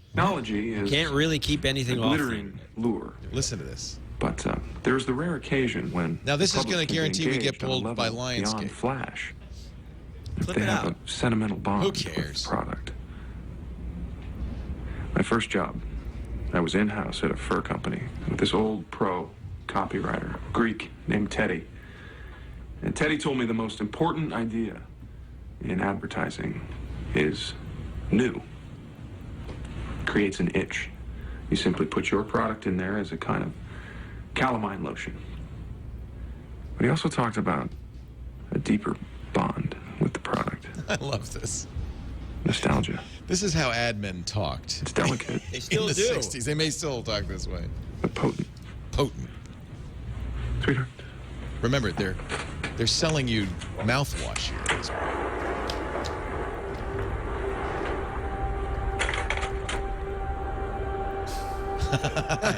Technology is can't really keep anything a off. glittering lure. Listen to this. But there's the rare occasion when now this the is going public to can be guarantee we get engaged on a pulled by level Lionsgate. beyond Flash. If Flip they it have out. a sentimental bond Who with cares? the product. My first job, I was in-house at a fur company with this old pro copywriter, Greek, named Teddy. And Teddy told me the most important idea in advertising is new. Creates an itch. You simply put your product in there as a kind of calamine lotion. But he also talked about a deeper bond with the product. I love this. Nostalgia. This is how ad men talked. It's delicate. They still in the do. 60s. They may still talk this way. But potent. Potent. Sweetheart. Remember, they're selling you mouthwash here. at this point.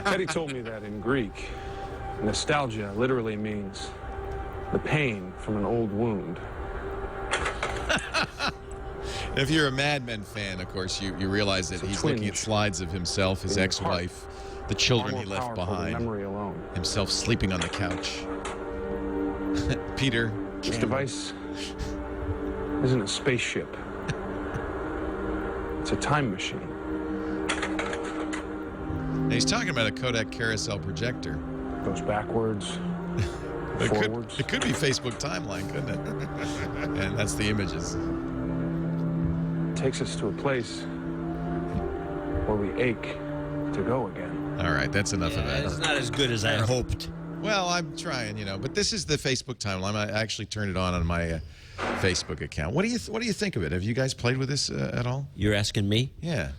Teddy told me that in Greek, nostalgia literally means the pain from an old wound. If you're a Mad Men fan, of course, you realize that he's looking at slides of himself, his ex-wife, the children he left behind, memory alone. himself sleeping on the couch. Peter. This device isn't a spaceship. It's a time machine. And he's talking about a Kodak carousel projector. Goes backwards, forwards. It could be Facebook timeline, couldn't it? And that's the images. Takes us to a place where we ache to go again. All right, that's enough of that. It's not as good as I hoped. Well, I'm trying, but this is the Facebook timeline. I actually turned it on my Facebook account. What do you think of it? Have you guys played with this at all? You're asking me? Yeah.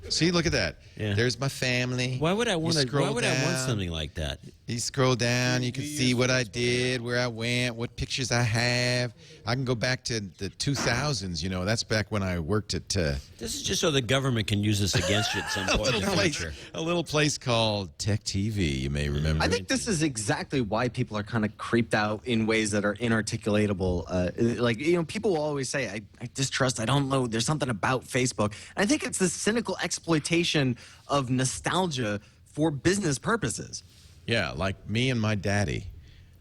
See, look at that. Yeah. There's my family. Why would I want You to? scroll Why would I want down. something like that? You scroll down, you can see what I did, where I went, what pictures I have. I can go back to the 2000s, that's back when I worked at... This is just so the government can use this against you at some point in the future. A little place called Tech TV, you may remember. I think this is exactly why people are kind of creeped out in ways that are inarticulatable. People will always say, I distrust, I don't know, there's something about Facebook. And I think it's this cynical exploitation of nostalgia for business purposes. Yeah, like me and my daddy.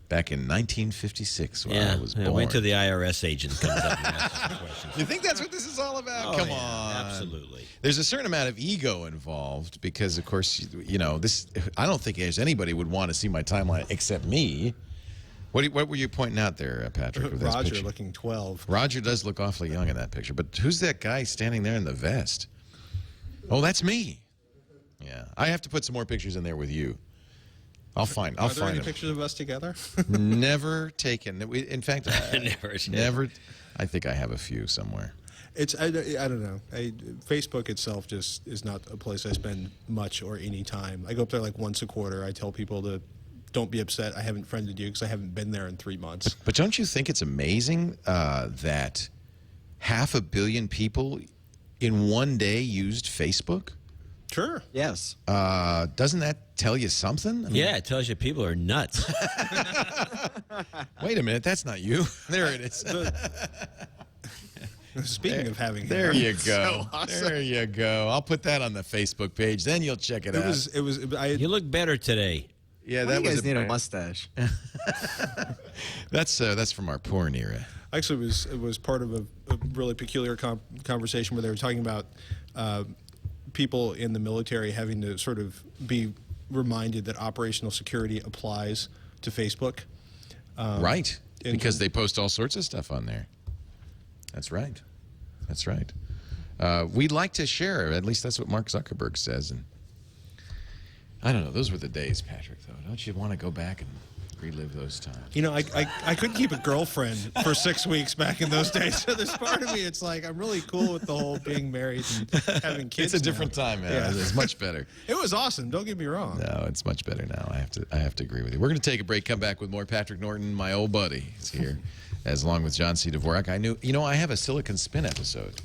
back in 1956 when I was born. Wait till the IRS agent comes up and asks some questions. You think that's what this is all about? Oh, Come yeah, on. absolutely. There's a certain amount of ego involved because, of course, you know, this. I don't think there's anybody would want to see my timeline except me. What were you pointing out there, Patrick? With Roger picture? looking 12. Roger does look awfully young in that picture, but who's that guy standing there in the vest? Oh, that's me. Yeah, I have to put some more pictures in there with you. I'll find. Are there find any them. pictures of us together? Never taken. In fact, Never. I think I have a few somewhere. It's I don't know. Facebook itself just is not a place I spend much or any time. I go up there like once a quarter. I tell people to don't be upset. I haven't friended you because I haven't been there in 3 months. But don't you think it's amazing that 500 million people in one day used Facebook? Sure. Yes. Doesn't that tell you something? I mean, Yeah, it tells you people are nuts. Wait a minute, that's not you. There it is. Speaking of having there hair. you go. So awesome. There you go. I'll put that on the Facebook page. Then you'll check it out. You look better today. Yeah, Why that do you was guys need a mustache. That's from our porn era. Actually, it was part of a really peculiar conversation where they were talking about people in the military having to sort of be reminded that operational security applies to Facebook. Right, because they post all sorts of stuff on there. That's right. That's right. We'd like to share. At least that's what Mark Zuckerberg says. And I don't know. Those were the days, Patrick, though. Don't you want to go back and relive those times? You know, I couldn't keep a girlfriend for 6 weeks back in those days. So there's part of me, it's like, I'm really cool with the whole being married and having kids. It's a different time, man. Yeah. It's much better. It was awesome. Don't get me wrong. No, it's much better now. I have to agree with you. We're going to take a break, come back with more. Patrick Norton, my old buddy, is here, as along with John C. Dvorak. I have a Silicon Spin episode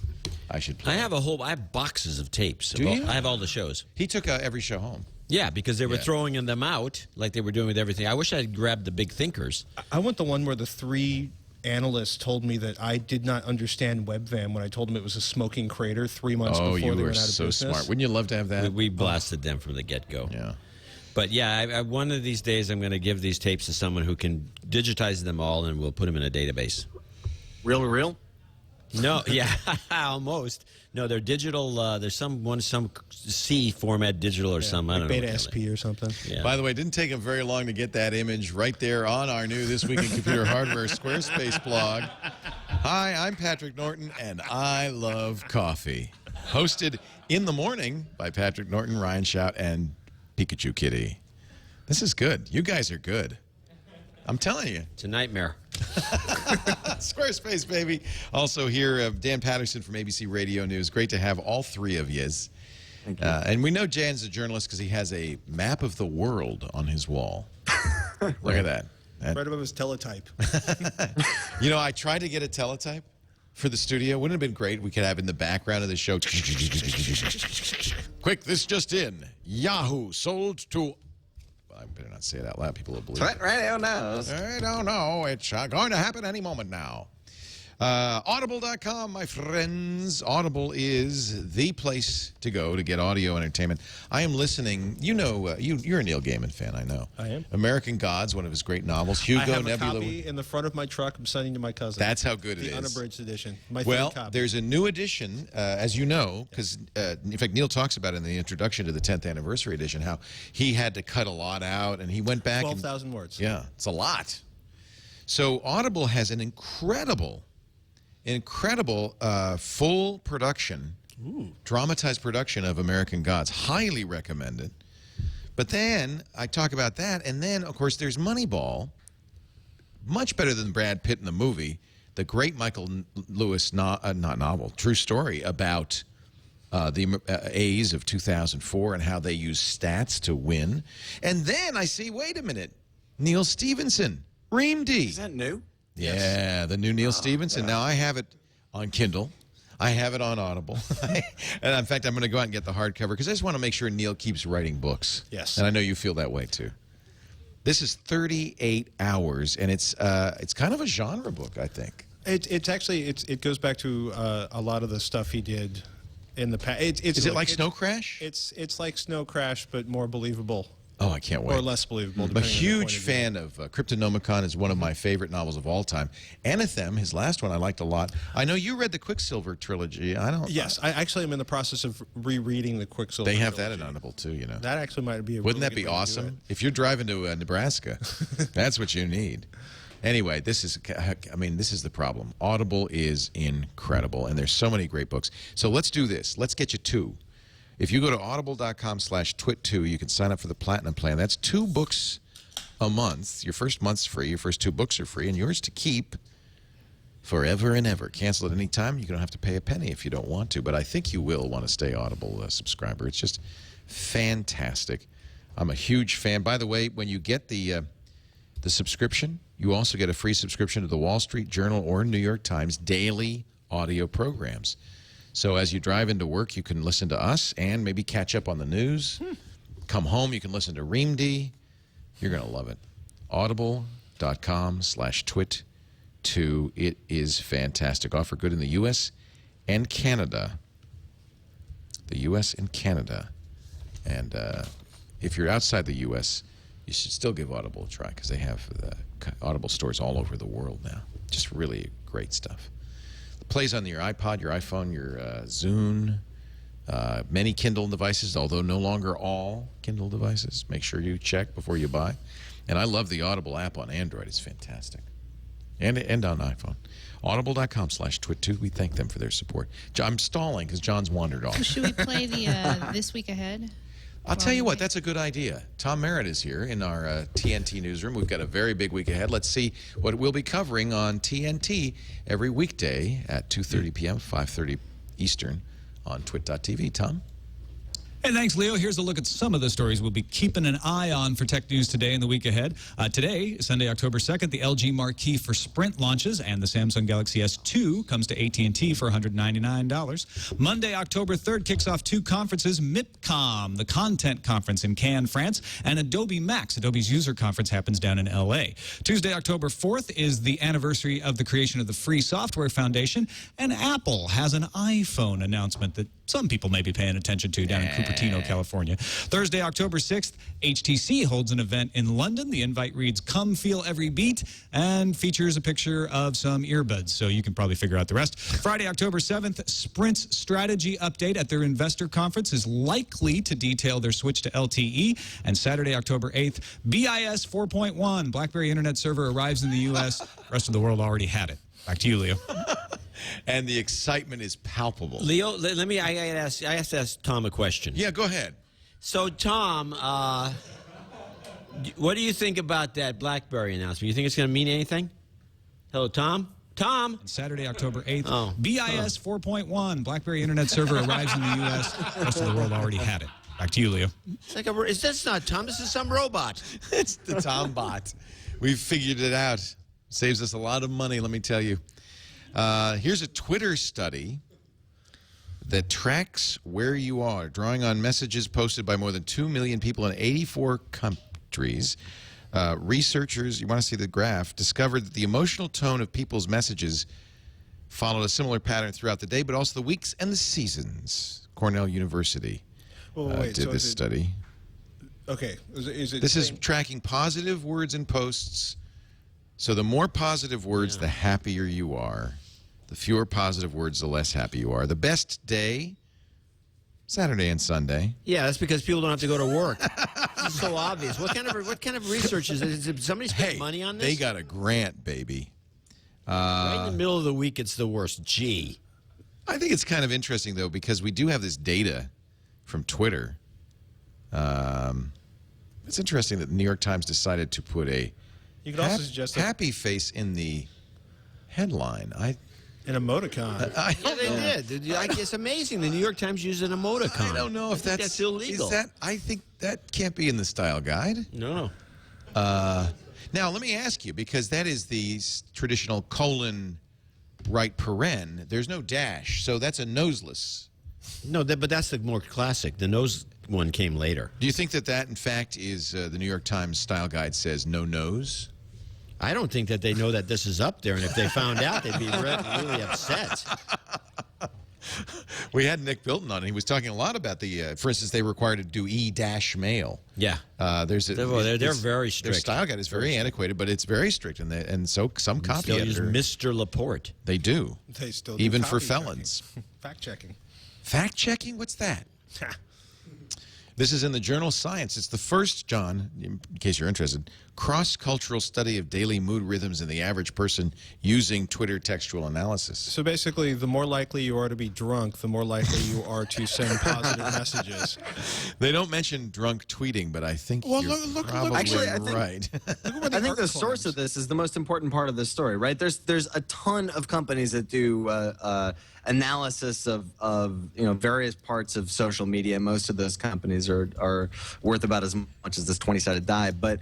I should play. I have boxes of tapes. Do you? I have all the shows. He took every show home. Yeah, because they were throwing them out like they were doing with everything. I wish I had grabbed the big thinkers. I want the one where the 3 analysts told me that I did not understand webvan when I told them it was a smoking crater 3 months before they went out of business. Oh, you are so smart. Wouldn't you love to have that? We blasted them from the get-go. Yeah. But yeah, one of these days I'm going to give these tapes to someone who can digitize them all, and we'll put them in a database. Real to real? No, yeah, almost. No, they're digital. There's some C format digital or some. I don't know. Beta SP or something. Yeah. By the way, it didn't take him very long to get that image right there on our new This Week in Computer Hardware Squarespace blog. Hi, I'm Patrick Norton, and I love coffee. Hosted in the morning by Patrick Norton, Ryan Shout, and Pikachu Kitty. This is good. You guys are good. I'm telling you. It's a nightmare. Squarespace, baby. Also here, Dan Patterson from ABC Radio News. Great to have all 3 of yous. Thank you. And we know Jan's a journalist because he has a map of the world on his wall. Look at that. Right above his teletype. You know, I tried to get a teletype for the studio. Wouldn't it have been great? We could have in the background of the show. Quick, this just in. Yahoo sold to... I better not say it out loud. People will believe it. Radio knows. I don't know. It's going to happen any moment now. Audible.com, my friends. Audible is the place to go to get audio entertainment. I am listening. You know, you're a Neil Gaiman fan, I know. I am. American Gods, one of his great novels. Hugo, I have Nebula. a copy in the front of my truck. I'm sending to my cousin. That's how good it the is. The unabridged edition. My Well, third copy. there's a new edition, as you know, because, in fact, Neil talks about it in the introduction to the 10th anniversary edition, how he had to cut a lot out, and he went back 12,000 words. Yeah, it's a lot. So Audible has an incredible full production, dramatized production of American Gods. Highly recommended. But then I talk about that, and then, of course, there's Moneyball. Much better than Brad Pitt in the movie. The great Michael Lewis, not novel, true story about the A's of 2004 and how they use stats to win. And then I see, wait a minute, Neil Stephenson, Reamd. Is that new? Yeah, the new Neil Stephenson. Now, I have it on Kindle. I have it on Audible. And, in fact, I'm going to go out and get the hardcover because I just want to make sure Neil keeps writing books. Yes. And I know you feel that way, too. This is 38 hours, and it's kind of a genre book, I think. It goes back to a lot of the stuff he did in the past. Is it like Snow Crash? It's like Snow Crash, but more believable. Oh, I can't wait. Or less believable. I'm a depending on your huge point of view. fan of Cryptonomicon. Is one of my favorite novels of all time. Anathem, his last one, I liked a lot. I know you read the Quicksilver trilogy. I don't. Yes, I actually am in the process of rereading the Quicksilver. They have trilogy. that at Audible too. You know. That actually might be. Wouldn't that really be good way to do awesome? it. If you're driving to Nebraska, that's what you need. Anyway, this is the problem. Audible is incredible, and there's so many great books. So let's do this. Let's get you 2. If you go to audible.com/twit2, you can sign up for the Platinum plan. That's 2 books a month. Your first month's free. Your first 2 books are free, and yours to keep forever and ever. Cancel at any time. You don't have to pay a penny if you don't want to, but I think you will want to stay Audible subscriber. It's just fantastic. I'm a huge fan. By the way, when you get the subscription, you also get a free subscription to the Wall Street Journal or New York Times daily audio programs. So as you drive into work, you can listen to us and maybe catch up on the news. Come home, you can listen to Reamd. You're going to love it. Audible.com/twit2. It is fantastic. Offer good in the U.S. and Canada. The U.S. and Canada. And if you're outside the U.S., you should still give Audible a try because they have Audible stores all over the world now. Just really great stuff. It plays on your iPod, your iPhone, your Zune, many Kindle devices, although no longer all Kindle devices. Make sure you check before you buy. And I love the Audible app on Android. It's fantastic. And on iPhone. Audible.com/twit2. We thank them for their support. I'm stalling because John's wandered off. So should we play the This Week Ahead? I'll tell you what, that's a good idea. Tom Merritt is here in our TNT newsroom. We've got a very big week ahead. Let's see what we'll be covering on TNT every weekday at 2:30 p.m., 5:30 Eastern on twit.tv. Tom? Hey, thanks, Leo. Here's a look at some of the stories we'll be keeping an eye on for tech news today and the week ahead. Today, Sunday, October 2nd, the LG Marquee for Sprint launches, and the Samsung Galaxy S2 comes to AT&T for $199. Monday, October 3rd, kicks off 2 conferences, MIPCOM, the content conference in Cannes, France, and Adobe Max. Adobe's user conference happens down in L.A. Tuesday, October 4th, is the anniversary of the creation of the Free Software Foundation, and Apple has an iPhone announcement that some people may be paying attention to down in Cupertino, California. Thursday, October 6th, HTC holds an event in London. The invite reads, "Come feel every beat," and features a picture of some earbuds, so you can probably figure out the rest. Friday, October 7th, Sprint's strategy update at their investor conference is likely to detail their switch to LTE. And Saturday, October 8th, BIS 4.1, BlackBerry Internet Server, arrives in the U.S. The rest of the world already had it. Back to you, Leo. And the excitement is palpable. Leo, I have to ask Tom a question. Yeah, go ahead. So, Tom, what do you think about that BlackBerry announcement? You think it's going to mean anything? Hello, Tom? Tom? Saturday, October 8th, BIS 4.1, BlackBerry Internet Server arrives in the U.S. The rest of the world already had it. Back to you, Leo. It's like that's not Tom. This is some robot. It's the Tom bot. We've figured it out. Saves us a lot of money, let me tell you. Here's a Twitter study that tracks where you are, drawing on messages posted by more than 2 million people in 84 countries. Researchers, you want to see the graph, discovered that the emotional tone of people's messages followed a similar pattern throughout the day, but also the weeks and the seasons. Cornell University did this study. Okay. Is it this is tracking positive words and posts. So the more positive words, the happier you are. The fewer positive words, the less happy you are. The best day, Saturday and Sunday. Yeah, that's because people don't have to go to work. This is so obvious. What kind of research is it? Did somebody spend money on this? They got a grant, baby. Right in the middle of the week, it's the worst. Gee. I think it's kind of interesting, though, because we do have this data from Twitter. It's interesting that the New York Times decided to put a you could also suggest happy face in the headline. An emoticon. Yeah, they did. It's amazing. The New York Times used an emoticon. I don't know if that's illegal. I think that can't be in the style guide. No. Now, let me ask you, because that is the traditional colon right paren. There's no dash, so that's a noseless. No, but that's the more classic. The nose one came later. Do you think that, in fact, is the New York Times style guide says no nose? I don't think that they know that this is up there, and if they found out, they'd be really upset. We had Nick Bilton on, and he was talking a lot about the, for instance, they were required to do e-mail. Yeah. There's a, they're very Their strict. style guide is very antiquated, but it's very strict, and so some copy Still use editor. Mr. Laporte. They do. They still do even for copy felons. Fact checking. Fact checking? What's that? This is in the journal Science. It's the first, John, in case you're interested, cross-cultural study of daily mood rhythms in the average person using Twitter textual analysis. So basically, the more likely you are to be drunk, the more likely you are to send positive messages. They don't mention drunk tweeting, but I think you're probably Actually, right. I think the source of this is the most important part of this story, right? There's a ton of companies that do analysis of various parts of social media. Most of those companies are worth about as much as this 20-sided die, but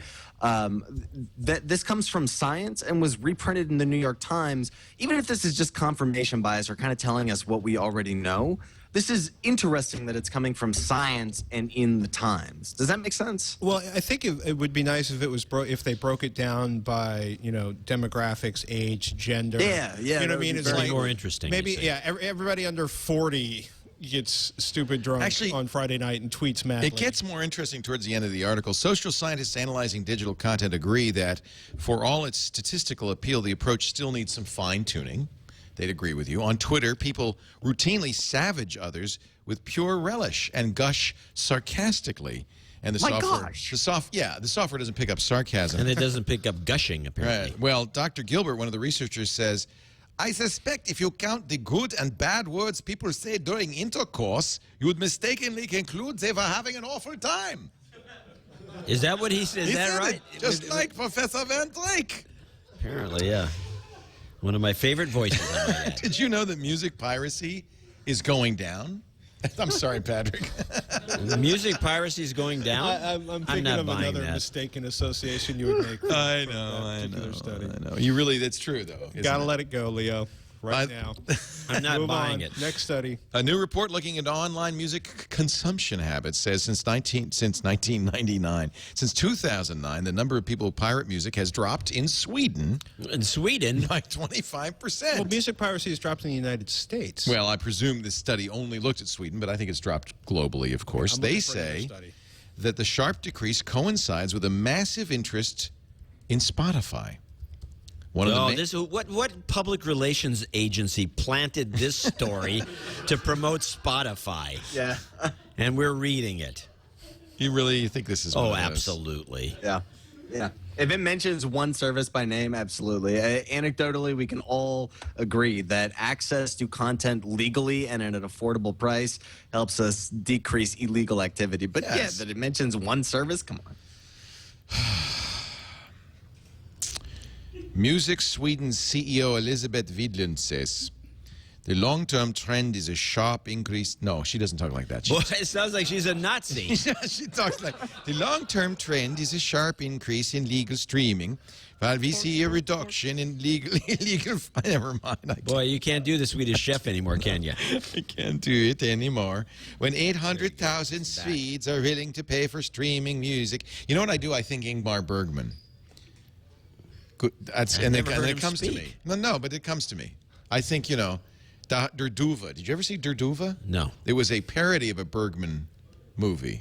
this comes from Science and was reprinted in the New York Times. Even if this is just confirmation bias or kind of telling us what we already know, this is interesting that it's coming from Science and in the Times. Does that make sense? Well, I think it would be nice if it was if they broke it down by demographics, age, gender. Yeah. You know what I mean? It's very like more interesting. Maybe everybody under 40 gets stupid drunk on Friday night and tweets madly. It gets more interesting towards the end of the article. Social scientists analyzing digital content agree that for all its statistical appeal, the approach still needs some fine-tuning. They'd agree with you. On Twitter, people routinely savage others with pure relish and gush sarcastically. And the software doesn't pick up sarcasm. And it doesn't pick up gushing, apparently. Right. Well, Dr. Gilbert, one of the researchers, says, I suspect if you count the good and bad words people say during intercourse, you would mistakenly conclude they were having an awful time. Is that what he said? Is that right? Just like Professor Van Dyke. Apparently, yeah. One of my favorite voices. Did you know that music piracy is going down? I'm sorry, Patrick. Music piracy is going down? I'm thinking not of buying another that. mistaken association you would make. I know. You really, that's true, though. Gotta let it go, Leo. Right now. I'm not Move buying on. it. Next study. A new report looking into online music consumption habits says since 1999, since 2009, the number of people who pirate music has dropped in Sweden. In Sweden? By 25%. Well, music piracy has dropped in the United States. Well, I presume this study only looked at Sweden, but I think it's dropped globally, of course. They say that the sharp decrease coincides with a massive interest in Spotify. What public relations agency planted this story to promote Spotify? Yeah. And we're reading it. You really think this is? Oh, absolutely. Yeah. If it mentions one service by name, absolutely. Anecdotally, we can all agree that access to content legally and at an affordable price helps us decrease illegal activity. But yeah, that it mentions one service, come on. Music Sweden's CEO Elisabeth Widlund says, the long-term trend is a sharp increase. No, she doesn't talk like that. Boy, it sounds like she's a Nazi. She talks like, the long-term trend is a sharp increase in legal streaming, while we see a reduction in illegal. Never mind. Boy, you can't do the Swedish Chef anymore, can you? I can't do it anymore. When 800,000 Swedes are willing to pay for streaming music. You know what I do? I think Ingmar Bergman. And it comes to me. No, but it comes to me. I think, Der Duva. Did you ever see Der Duva? No. It was a parody of a Bergman movie.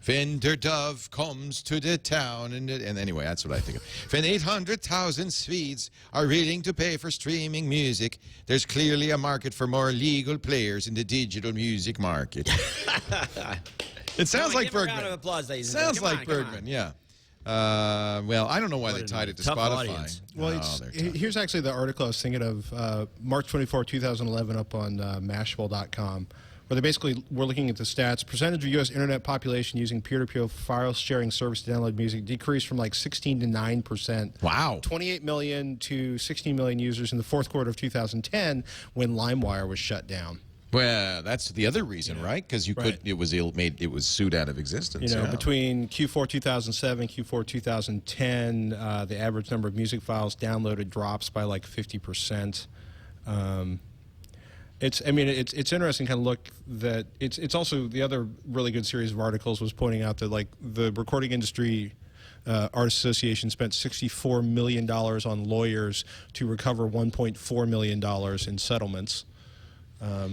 When der Dove comes to the town. And anyway, that's what I think of. When 800,000 Swedes are willing to pay for streaming music, there's clearly a market for more legal players in the digital music market. It sounds like Bergman. Round of applause, ladies. Sounds like Bergman, yeah. Well, I don't know why they tied it to Spotify. Audience. Well, here's actually the article I was thinking of, March 24, 2011, up on Mashable.com, where they basically were looking at the stats. Percentage of U.S. internet population using peer-to-peer file sharing service to download music decreased from like 16 to 9%. Wow. 28 million to 16 million users in the fourth quarter of 2010 when LimeWire was shut down. Well, that's the other reason, right? Because it was sued out of existence. Between Q4 2007, Q4 2010, the average number of music files downloaded drops by like 50%. It's interesting kind of look that it's also the other really good series of articles was pointing out that like the recording industry Artists Association spent $64 million on lawyers to recover $1.4 million in settlements.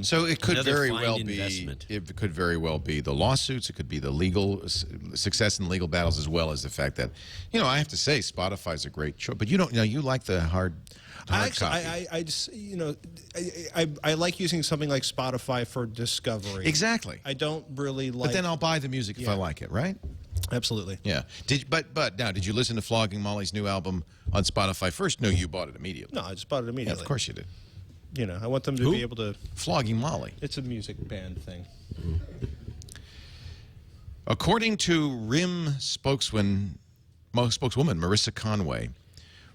So it could Another very fine well investment. be. It could very well be the lawsuits. It could be the legal success in legal battles, as well as the fact that, I have to say, Spotify's a great choice. But you don't. You like the hard copy. I just, I like using something like Spotify for discovery. Exactly. I don't really like. But then I'll buy the music if I like it, right? Absolutely. Yeah. But now, did you listen to Flogging Molly's new album on Spotify first? No, you bought it immediately. No, I just bought it immediately. Yeah, of course you did. I want them to be able to. Flogging Molly. It's a music band thing. According to RIM spokeswoman Marissa Conway,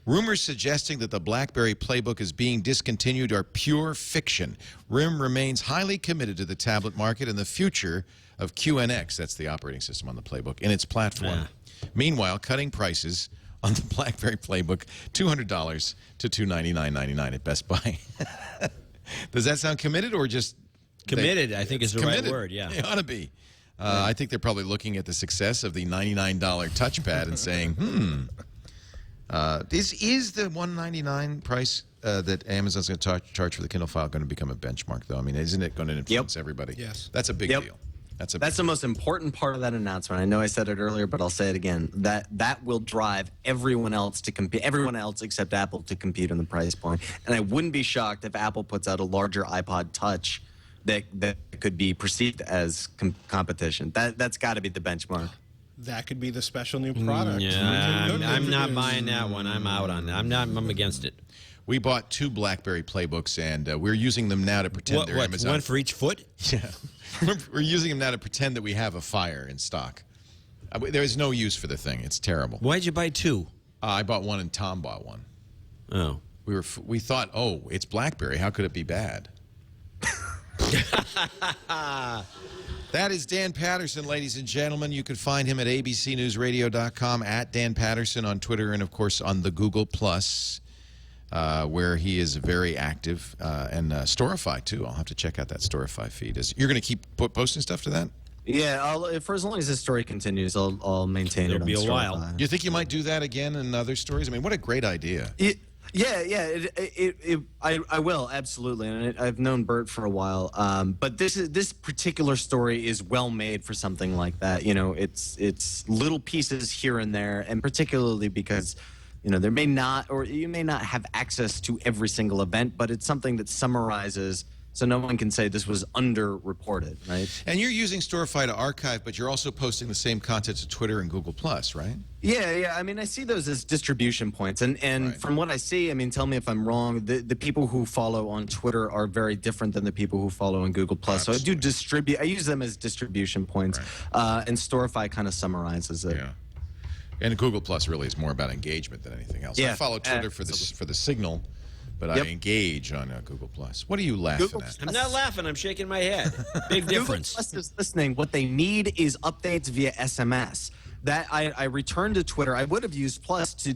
rumors suggesting that the BlackBerry Playbook is being discontinued are pure fiction. RIM remains highly committed to the tablet market and the future of QNX, that's the operating system on the Playbook, in its platform. Meanwhile, cutting prices on the BlackBerry Playbook, $200 to $299.99 at Best Buy. Does that sound committed or just... Committed, I think is the right word, yeah. They ought to be. I think they're probably looking at the success of the $99 touchpad and saying, is the $199 price that Amazon's going to charge for the Kindle Fire going to become a benchmark, though? I mean, isn't it going to influence everybody? Yes. That's a big deal. That's the most important part of that announcement. I know I said it earlier, but I'll say it again. That will drive everyone else to compete, everyone else except Apple to compete on the price point. And I wouldn't be shocked if Apple puts out a larger iPod Touch that could be perceived as competition. That's got to be the benchmark. That could be the special new product. I'm not buying that one. I'm out on that. I'm against it. We bought 2 BlackBerry Playbooks, and we're using them now to pretend they're Amazon. One for each foot? Yeah. We're using them now to pretend that we have a Fire in stock. There is no use for the thing. It's terrible. Why'd you buy 2? I bought one, and Tom bought one. Oh. We thought, it's BlackBerry. How could it be bad? That is Dan Patterson, ladies and gentlemen. You can find him at abcnewsradio.com, at Dan Patterson on Twitter, and, of course, on the Google+, where he is very active, and Storify, too. I'll have to check out that Storify feed. You're going to keep posting stuff to that? Yeah, for as long as this story continues, I'll maintain it on It'll be a Storify. while. You think you might do that again in other stories? I mean, what a great idea. I will, absolutely. And I've known Bert for a while, but this particular story is well made for something like that. It's little pieces here and there, and particularly because there may not, or you may not have access to every single event, but it's something that summarizes, so no one can say this was underreported, right? And you're using Storify to archive, but you're also posting the same content to Twitter and Google+, right? Yeah. I mean, I see those as distribution points. And from what I see, I mean, tell me if I'm wrong, the people who follow on Twitter are very different than the people who follow on Google+. So I do distribute. I use them as distribution points. And Storify kind of summarizes it. Yeah. And Google Plus really is more about engagement than anything else. I follow Twitter for the signal, but I engage on Google Plus. What are you laughing at? I'm not laughing. I'm shaking my head. Big difference. Google Plus is listening. What they need is updates via SMS. That I returned to Twitter. I would have used Plus to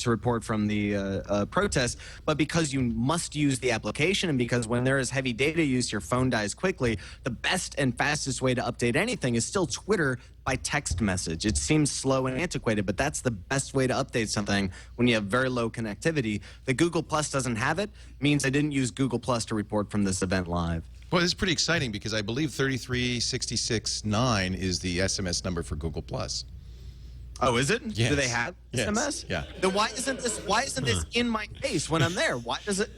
report from the protest, but because you must use the application, and because when there is heavy data use, your phone dies quickly. The best and fastest way to update anything is still Twitter by text message. It seems slow and antiquated, but that's the best way to update something when you have very low connectivity. The Google Plus doesn't have it. Means I didn't use Google Plus to report from this event live. Well, this is pretty exciting because I believe 33669 is the SMS number for Google Plus. Oh, is it? Yes. Do they have SMS? Yeah. Then why isn't this in my face when I'm there? Why does it?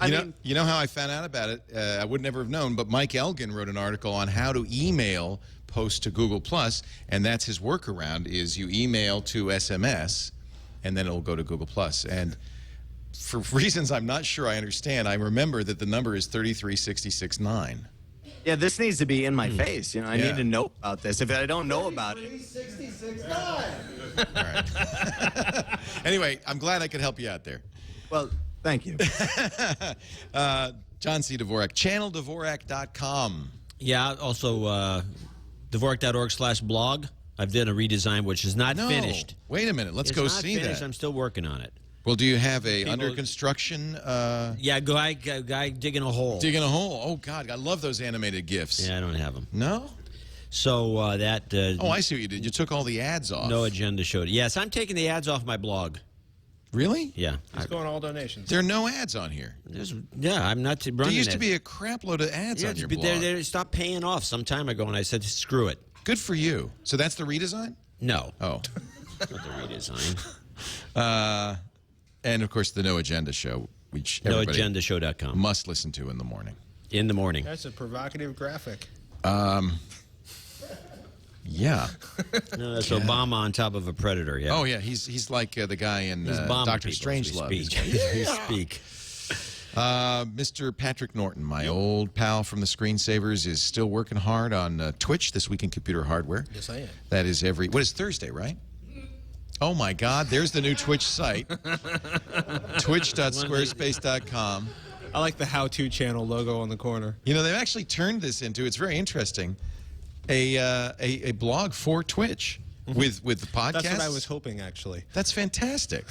You know how I found out about it? I would never have known, but Mike Elgin wrote an article on how to email posts to Google Plus, and that's his workaround: is you email to SMS, and then it'll go to Google Plus. And for reasons I'm not sure I understand, I remember that the number is 33669. Yeah, this needs to be in my face. I need to know about this. If I don't know about it. 33669. All right. Anyway, I'm glad I could help you out there. Well, thank you. John C. Dvorak, channeldvorak.com. Yeah, also Dvorak.org/blog. I've done a redesign, which is not finished. Wait a minute. Let's go see finished. that. I'm still working on it. Well, do you have a under construction? Yeah, guy digging a hole. Digging a hole. Oh, God. I love those animated GIFs. Yeah, I don't have them. No? So that... oh, I see what you did. You took all the ads off. No agenda showed it. Yes, I'm taking the ads off my blog. Really? Yeah. It's going all donations. There are no ads on here. I'm not running There used to it. be a crap load of ads on your blog. They stopped paying off some time ago, and I said, screw it. Good for you. So that's the redesign? No. Oh. Not the redesign. And, of course, the No Agenda Show, which everybody NoAgendaShow.com. must listen to in the morning. In the morning. That's a provocative graphic. Yeah. No, that's Obama on top of a predator, yeah. Oh, yeah. He's like the guy in Dr. Strangelove. Speak. Mr. Patrick Norton, my old pal from the Screensavers, is still working hard on Twitch, This Week in Computer Hardware. Yes, I am. That is what is Thursday, right? Oh, my God. There's the new Twitch site. Twitch.squarespace.com. I like the how-to channel logo on the corner. You know, they've actually turned this into, it's very interesting, a blog for Twitch with the podcast. That's what I was hoping, actually. That's fantastic.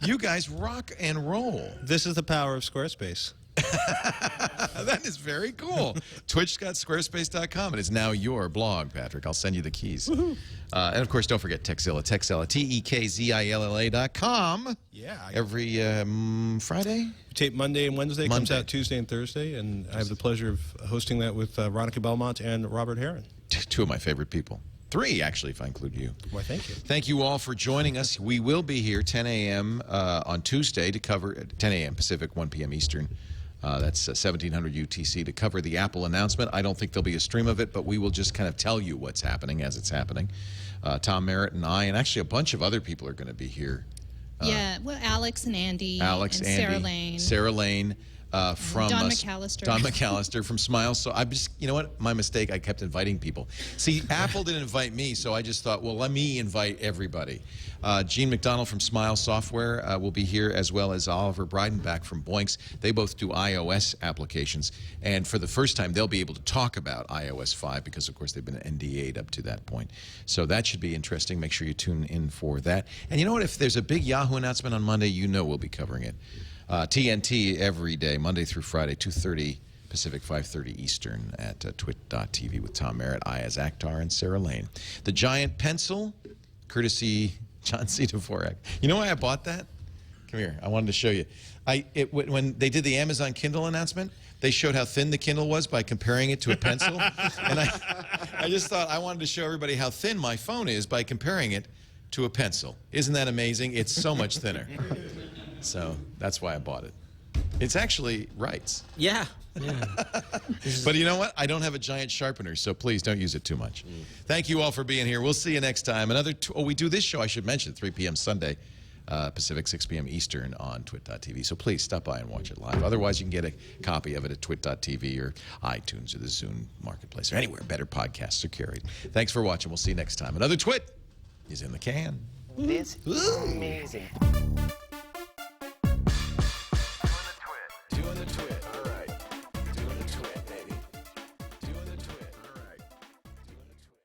You guys rock and roll. This is the power of Squarespace. That is very cool. Twitch.squarespace.com. It is now your blog, Patrick. I'll send you the keys. And, of course, don't forget Tekzilla. Tekzilla, TEKZILLA.com. Yeah. Every Friday? Tape Monday and Wednesday. Comes out Tuesday and Thursday. And I have the pleasure of hosting that with Veronica Belmont and Robert Heron. Two of my favorite people. 3, actually, if I include you. Why, thank you. Thank you all for joining us. We will be here 10 a.m. On Tuesday to cover 10 a.m. Pacific, 1 p.m. Eastern. That's 1700 UTC to cover the Apple announcement. I don't think there'll be a stream of it, but we will just kind of tell you what's happening as it's happening. Tom Merritt and I, and actually a bunch of other people are going to be here. Yeah, well, Alex and Andy. Alex, and Andy, Sarah Lane. Sarah Lane. From Don McAllister. Don McAllister from Smile. So I just, you know what? My mistake. I kept inviting people. See, Apple didn't invite me, so I just thought, well, let me invite everybody. Gene McDonald from Smile Software will be here, as well as Oliver Breidenbach from Boinks. They both do iOS applications, and for the first time, they'll be able to talk about iOS 5 because, of course, they've been NDA'd up to that point. So that should be interesting. Make sure you tune in for that. And you know what? If there's a big Yahoo announcement on Monday, you know we'll be covering it. TNT every day, Monday through Friday, 2:30 Pacific, 5:30 Eastern at twit.tv with Tom Merritt, Ayaz Akhtar, and Sarah Lane. The giant pencil, courtesy John C. Dvorak. You know why I bought that? Come here. I wanted to show you. When they did the Amazon Kindle announcement, they showed how thin the Kindle was by comparing it to a pencil. And I just thought I wanted to show everybody how thin my phone is by comparing it to a pencil. Isn't that amazing? It's so much thinner. So that's why I bought it. It's actually writes. Yeah. But you know what? I don't have a giant sharpener, so please don't use it too much. Thank you all for being here. We'll see you next time. We do this show, I should mention, 3 p.m. Sunday, Pacific, 6 p.m. Eastern on twit.tv. So please stop by and watch it live. Otherwise, you can get a copy of it at twit.tv or iTunes or the Zune Marketplace or anywhere better podcasts are carried. Thanks for watching. We'll see you next time. Another Twit is in the can. This is amazing.